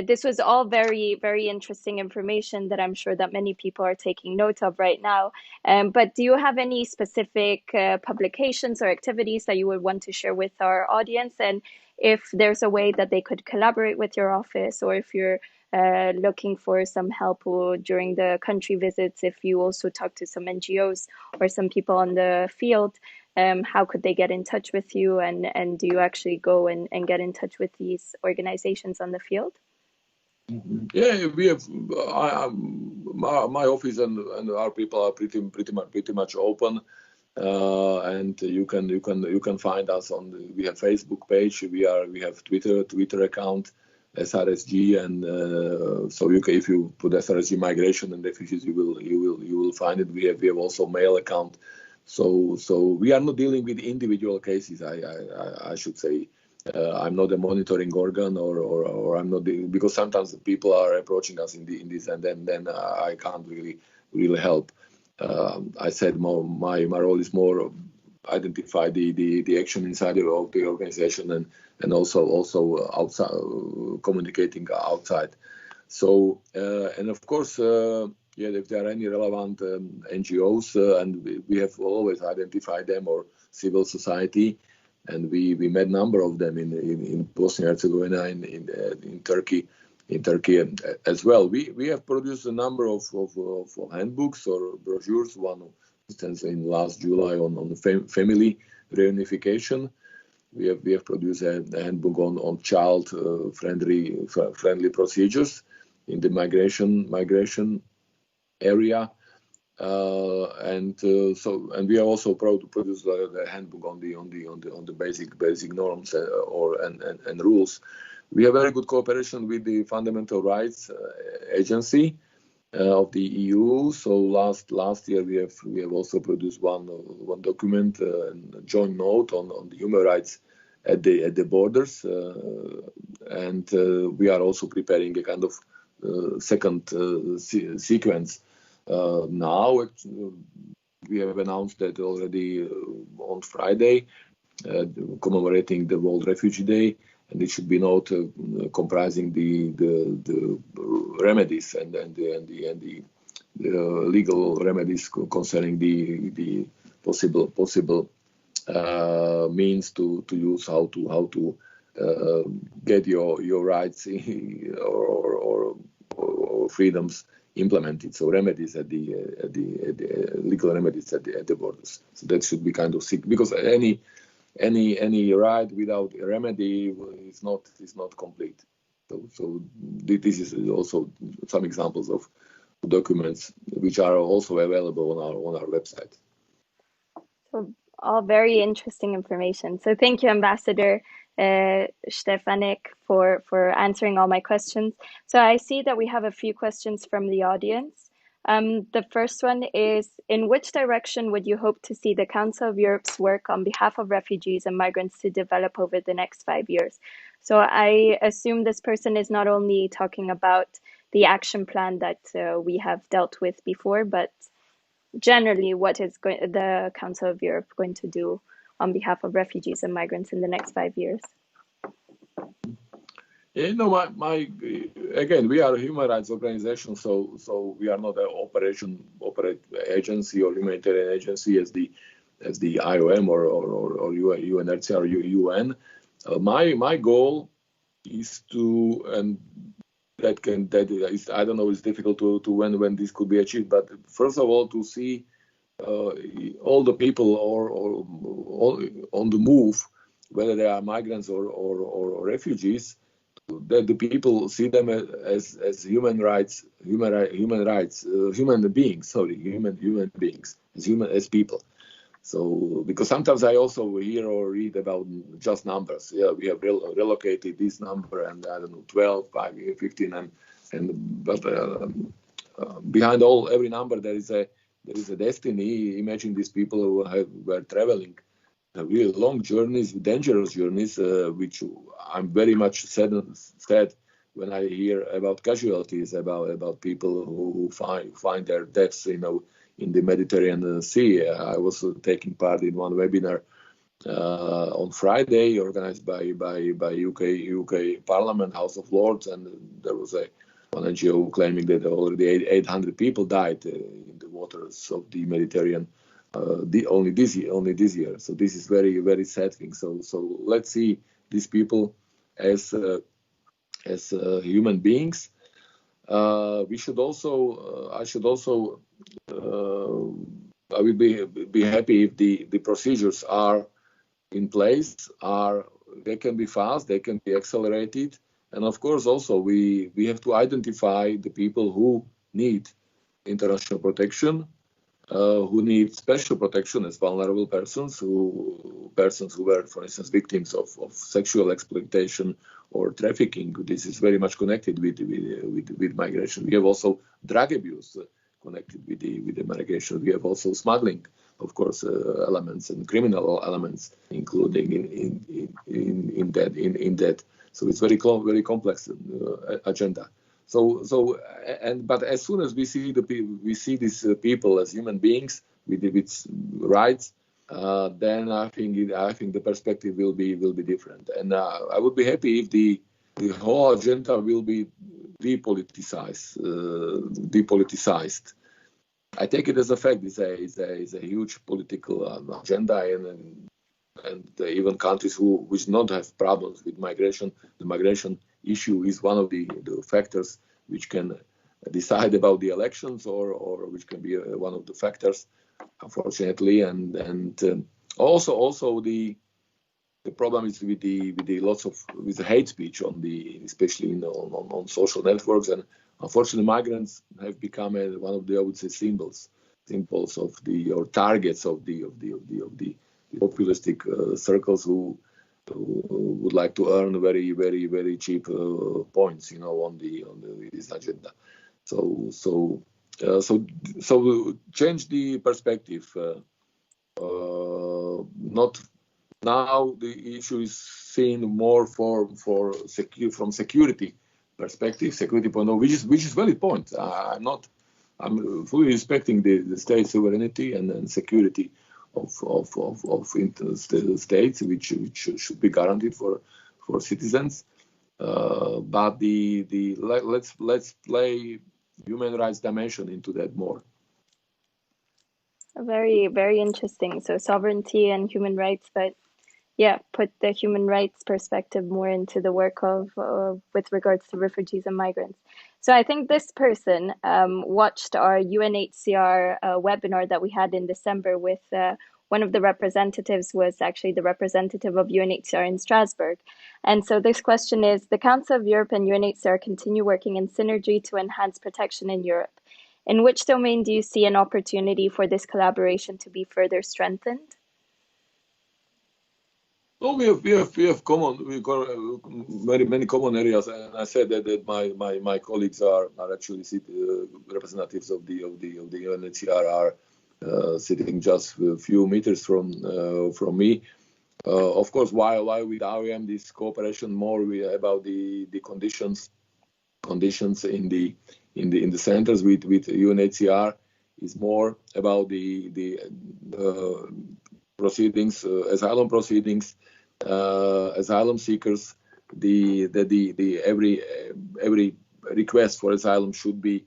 Speaker 3: this was all very, very interesting information that I'm sure that many people are taking note of right now. But do you have any specific publications or activities that you would want to share with our audience? And if there's a way that they could collaborate with your office, or if you're looking for some help during the country visits, if you also talk to some NGOs or some people on the field, how could they get in touch with you? And do you actually go and get in touch with these organizations on the field?
Speaker 2: Yeah, we have. My office and our people are pretty much open, and you can find us on. We have Facebook page. We have Twitter account, SRSG, and so if you put SRSG migration and refugees, you will find it. We have also mail account. So we are not dealing with individual cases. I should say. I'm not a monitoring organ, or I'm not, because sometimes people are approaching us in this, and then I can't really help. I said my role is more identify the action inside of the organization, and also outside, communicating outside. So and of course, if there are any relevant NGOs, and we have always identified them, or civil society. And we met a number of them in Bosnia and Herzegovina, in Turkey as well. We have produced a number of handbooks or brochures. One, for instance, in last July on family reunification. We have produced a handbook on child friendly procedures in the migration area. And we are also proud to produce the handbook on the basic norms and rules. We have very good cooperation with the Fundamental Rights Agency of the EU. So last year we have also produced one document, a joint note on the human rights at the borders, and we are also preparing a kind of second sequence. Now we have announced that already on Friday, commemorating the World Refugee Day, and it should be note comprising the remedies and the legal remedies concerning the possible means to use how to get your rights or freedoms implemented. So remedies at the legal remedies at the borders. So that should be kind of sick, because any right without a remedy is not complete. So this is also some examples of documents which are also available on our website.
Speaker 3: So all very interesting information. So thank you, Ambassador Štefánek, for answering all my questions. So I see that we have a few questions from the audience. The first one is, in which direction would you hope to see the Council of Europe's work on behalf of refugees and migrants to develop over the next 5 years? So I assume this person is not only talking about the action plan that we have dealt with before, but generally what is the Council of Europe going to do on behalf of refugees and migrants in the next 5 years?
Speaker 2: Yeah, again, we are a human rights organization, so we are not an operate agency or humanitarian agency as the IOM or UNHCR or UN. My goal is to, and that is, I don't know, it's difficult to when this could be achieved, but first of all, to see all the people or on the move, whether they are migrants or refugees, that the people see them as human beings, as people. So, because sometimes I also hear or read about just numbers. Yeah, we have relocated this number, and I don't know, 12, 15, but behind every number there is a destiny. Imagine these people who were traveling really long journeys, dangerous journeys, which I'm very much sad when I hear about casualties, about people who find their deaths, in the Mediterranean Sea. I was taking part in one webinar on Friday, organized by UK Parliament, House of Lords, and there was one NGO claiming that already 800 people died in the waters of the Mediterranean only this year. So this is very, very sad thing. So let's see these people as human beings. We should also. I will be happy if the procedures are in place. They can be fast, they can be accelerated, and of course also we have to identify the people who need international protection, who need special protection as vulnerable persons who were, for instance, victims of sexual exploitation or trafficking. This is very much connected with migration. We have also drug abuse connected with the migration. We have also smuggling, of course, elements and criminal elements, including in that. So it's very complex agenda. But as soon as we see these people as human beings with rights, then I think the perspective will be different. And I would be happy if the whole agenda will be depoliticized. I take it as a fact. It's a huge political agenda, and even countries which not have problems with migration, the migration issue is one of the factors which can decide about the elections, or which can be one of the factors, unfortunately. And also the problem is with the hate speech especially on social networks, and unfortunately migrants have become one of the, I would say, symbols of or targets of the populistic circles who would like to earn very, very, very cheap points, on this agenda. So change the perspective. Not now the issue is seen more from security perspective, security point of view, which is valid point. I'm fully respecting the state sovereignty and security of states, which should be guaranteed for citizens. But let's play human rights dimension into that more.
Speaker 3: Very, very interesting. So sovereignty and human rights, but put the human rights perspective more into the work of with regards to refugees and migrants. So I think this person watched our UNHCR webinar that we had in December with one of the representatives was actually the representative of UNHCR in Strasbourg. And so this question is, the Council of Europe and UNHCR continue working in synergy to enhance protection in Europe. In which domain do you see an opportunity for this collaboration to be further strengthened?
Speaker 2: Well, we have many common areas, and I said that my colleagues are actually representatives of the UNHCR are sitting just a few meters from me. Of course, while with REM this cooperation more about the conditions in the centers with UNHCR is more about the proceedings, asylum proceedings, asylum seekers. Every request for asylum should be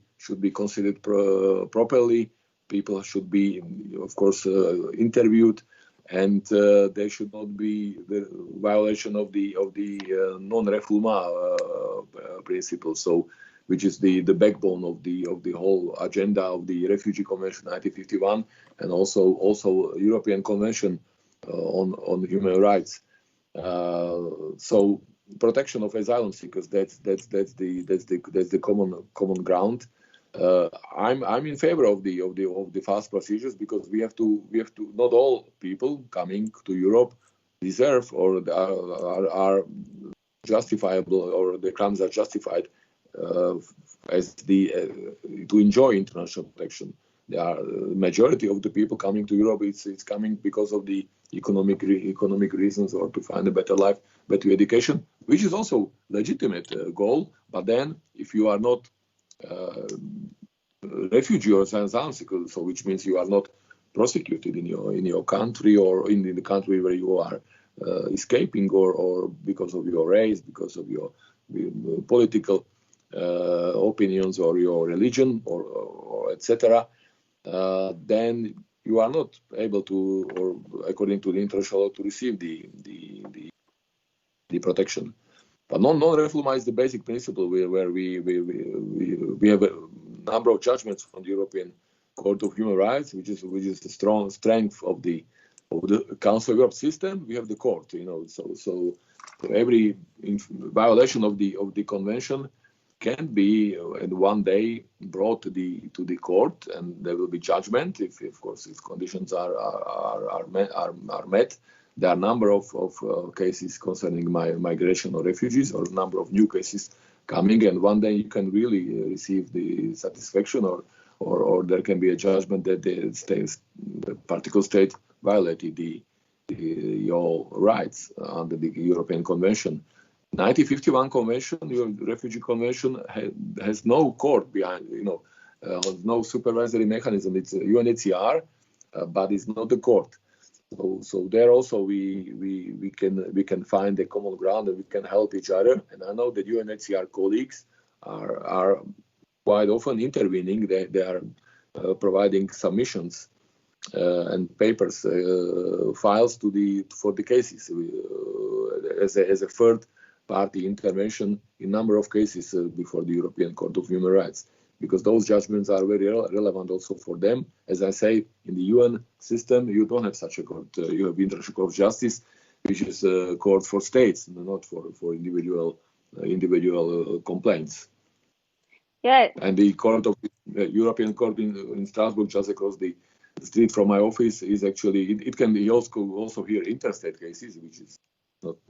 Speaker 2: considered properly. People should be, of course, interviewed, and there should not be the violation of the non-refoulement principle. So, which is the backbone of the whole agenda of the Refugee Convention 1951, and also European Convention on Human Rights. So protection of asylum seekers, that's the common ground. I'm in favor of the fast procedures, because we have to not all people coming to Europe deserve or are justifiable, or the crimes are justified as to enjoy international protection. The majority of the people coming to Europe, it's coming because of the economic reasons, or to find a better life, better education. which is also legitimate goal. But then, if you are not refugee or asylum seeker, so which means you are not prosecuted in your country or in the country where you are escaping, or because of your race, because of your political opinions or your religion or etc., then you are not able to, or according to the international law, to receive the protection. But non-refoulement is the basic principle where we have a number of judgments from the European Court of Human Rights, which is the strong strength of the Council of Europe system. We have the court, so every violation of the convention can be in one day brought to the court, and there will be judgment if conditions are met. There are a number of cases concerning migration or refugees, or a number of new cases coming, and one day you can really receive the satisfaction, or there can be a judgment that the particular state violated your rights under the European Convention. 1951 Convention, your Refugee Convention, has no court behind, no supervisory mechanism. It's UNHCR, but it's not the court. So there also we can find a common ground, and we can help each other. And I know that UNHCR colleagues are quite often intervening. They are providing submissions and papers, files for the cases as a third party intervention in number of cases before the European Court of Human Rights, because those judgments are very relevant also for them. As I say, in the UN system, you don't have such a court. You have International Court of Justice, which is a court for states, not for individual complaints.
Speaker 3: Yeah.
Speaker 2: And the European Court in Strasbourg, just across the street from my office, is actually, it can be also hear interstate cases, which is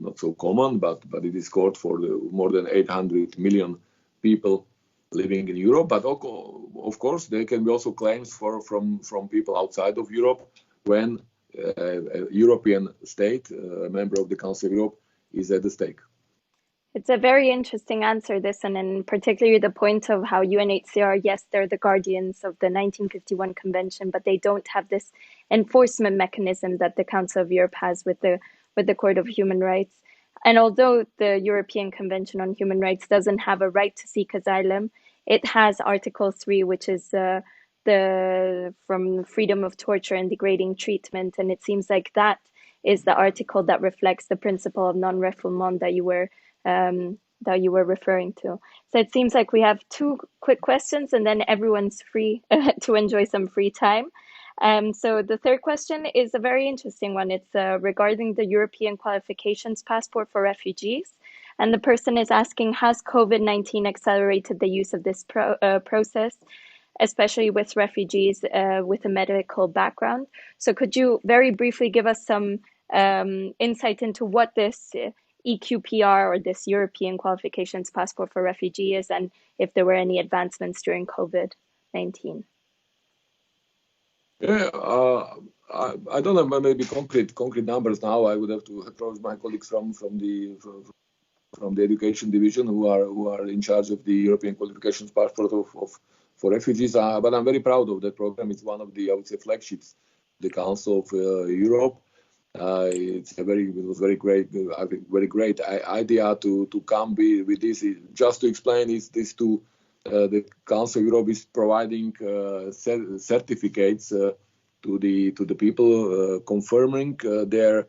Speaker 2: not so common, but it is court for more than 800 million people living in Europe. But of course, there can be also claims from people outside of Europe when a European state, a member of the Council of Europe, is at the stake.
Speaker 3: It's a very interesting answer, this, and in particular the point of how UNHCR, yes, they're the guardians of the 1951 Convention, but they don't have this enforcement mechanism that the Council of Europe has with the Court of Human Rights. And although the European Convention on Human Rights doesn't have a right to seek asylum, it has Article 3, which is from freedom of torture and degrading treatment. And it seems like that is the article that reflects the principle of non-refoulement that you were referring to. So it seems like we have two quick questions, and then everyone's free to enjoy some free time. So the third question is a very interesting one. It's regarding the European Qualifications passport for refugees. And the person is asking, has COVID-19 accelerated the use of this process, especially with refugees with a medical background? So could you very briefly give us some insight into what this EQPR, or this European Qualifications passport for refugee, is, and if there were any advancements during COVID-19?
Speaker 2: Yeah, I don't have maybe concrete numbers now. I would have to approach my colleagues from the education division who are in charge of the European Qualifications passport for refugees. But I'm very proud of that program. It's one of the, I would say, flagships of the Council of Europe. It was very great idea to come with this. Just to explain, is this to the Council of Europe is providing certificates to the people confirming their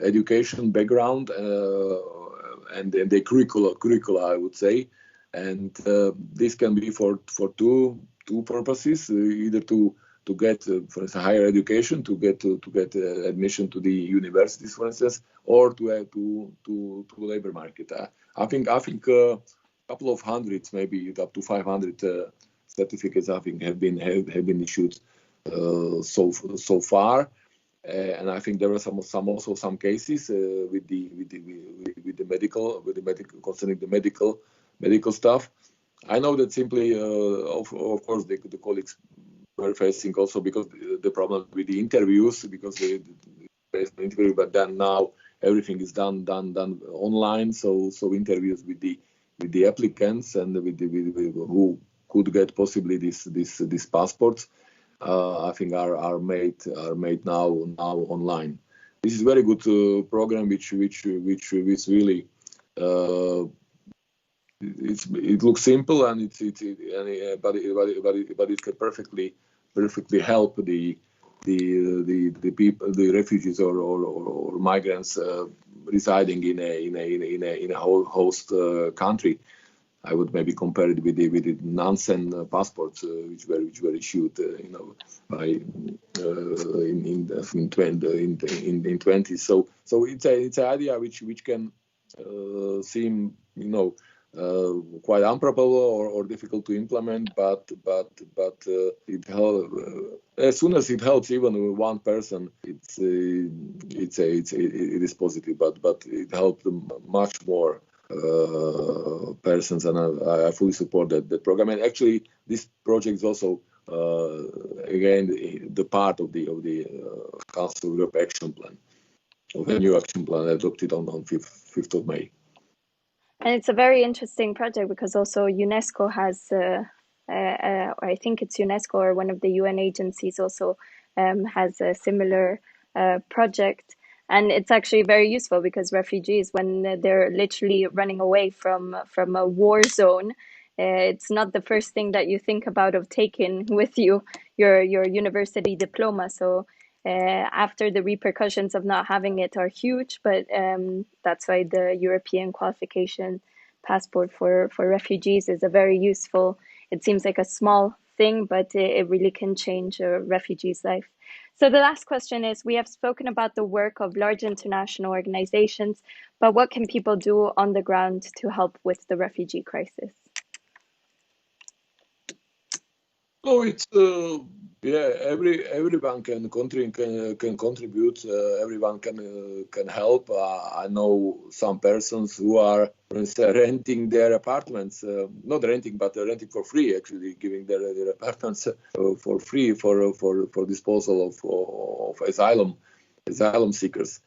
Speaker 2: education background and the curricula, I would say. And this can be for two purposes: either to get, for instance, higher education, to get admission to the universities, for instance, or to labor market. I think a couple of hundreds, maybe up to 500 certificates, I think, have been issued so far. And I think there were some cases with the medical concerning the medical stuff. I know that simply, of course, the colleagues were facing also because the problem with the interviews, because they interview, but then now everything is done online. So interviews with the applicants and with who could get possibly this passports, I think are made now online. This is very good program which really it looks simple and but it can perfectly help the people, the refugees or migrants residing in a host country. I would maybe compare it with the Nansen passports which were issued, by in 20. So it's an idea which can seem quite improbable or difficult to implement, but it as soon as it helps even one person, it is positive. But it helped much more persons, and I fully support that program. And actually, this project is also again the part of the Council of Europe action plan, of a new action plan adopted on 5th of May.
Speaker 3: And it's a very interesting project because also UNESCO has, I think it's UNESCO or one of the UN agencies also has a similar project. And it's actually very useful because refugees, when they're literally running away from a war zone, it's not the first thing that you think about of taking with you your university diploma. So after the repercussions of not having it are huge, but that's why the European qualification passport for refugees is a very useful, it seems like a small thing, but it really can change a refugee's life. So the last question is, we have spoken about the work of large international organizations, but what can people do on the ground to help with the refugee crisis?
Speaker 2: Oh, it's everyone can contribute. Everyone can help. I know some persons who are, for instance, renting their apartments, not renting, but renting for free. Actually, giving their apartments for free for disposal of asylum seekers.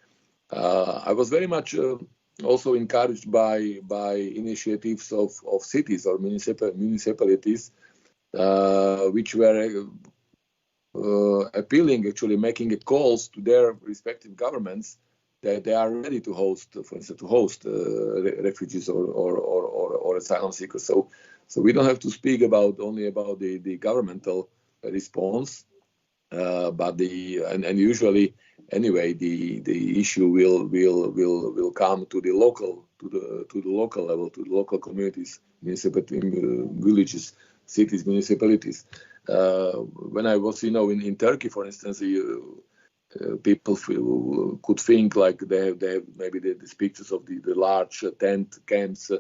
Speaker 2: I was very much also encouraged by initiatives of cities or municipalities. Which were appealing, actually making calls to their respective governments that they are ready to host, for instance, refugees or asylum seekers. So we don't have to speak only about the governmental response, but and usually anyway the issue will come to the local level, to the local communities, villages, cities, municipalities. When I was, in Turkey, for instance, people could think like they have maybe these pictures of the large tent camps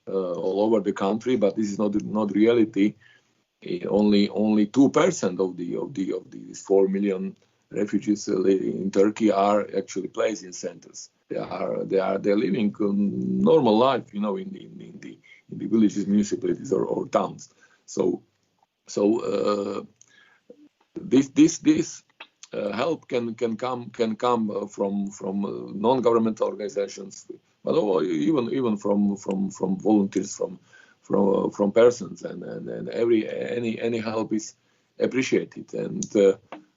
Speaker 2: all over the country, but this is not reality. Only 2% of these 4 million refugees in Turkey are actually placed in centers. They're living normal life, in the villages, municipalities, or towns. So this help can come from non-governmental organizations, but even from volunteers, from persons, and any help is appreciated. And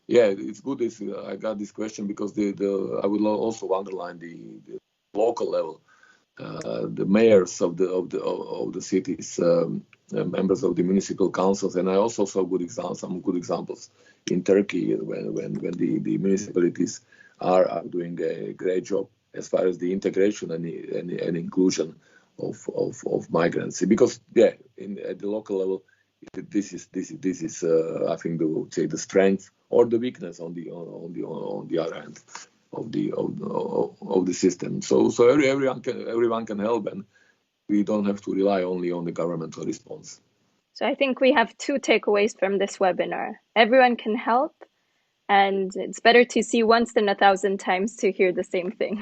Speaker 2: it's good. I got this question because I would also underline the local level, the mayors of the cities. Members of the municipal councils, and I also saw some good examples in Turkey when the municipalities are doing a great job as far as the integration and inclusion of migrants. Because at the local level, this is I think the strength or the weakness on the other hand of the system. So everyone can help, and we don't have to rely only on the governmental response.
Speaker 3: So I think we have 2 takeaways from this webinar. Everyone can help, and it's better to see once than 1,000 times to hear the same thing.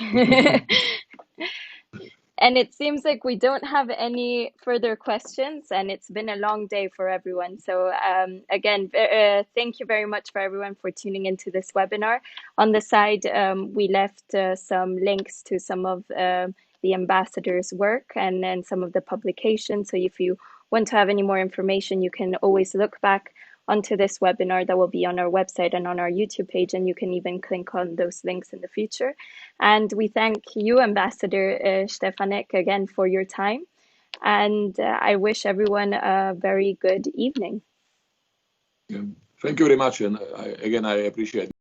Speaker 3: And it seems like we don't have any further questions, and it's been a long day for everyone. So again, thank you very much for everyone for tuning into this webinar. On the side, we left some links to some of the ambassador's work and then some of the publications. So if you want to have any more information, you can always look back onto this webinar that will be on our website and on our YouTube page, and you can even click on those links in the future. And we thank you, Ambassador Štefánek, again for your time. And I wish everyone a very good evening.
Speaker 2: Yeah. Thank you very much. And again, I appreciate it.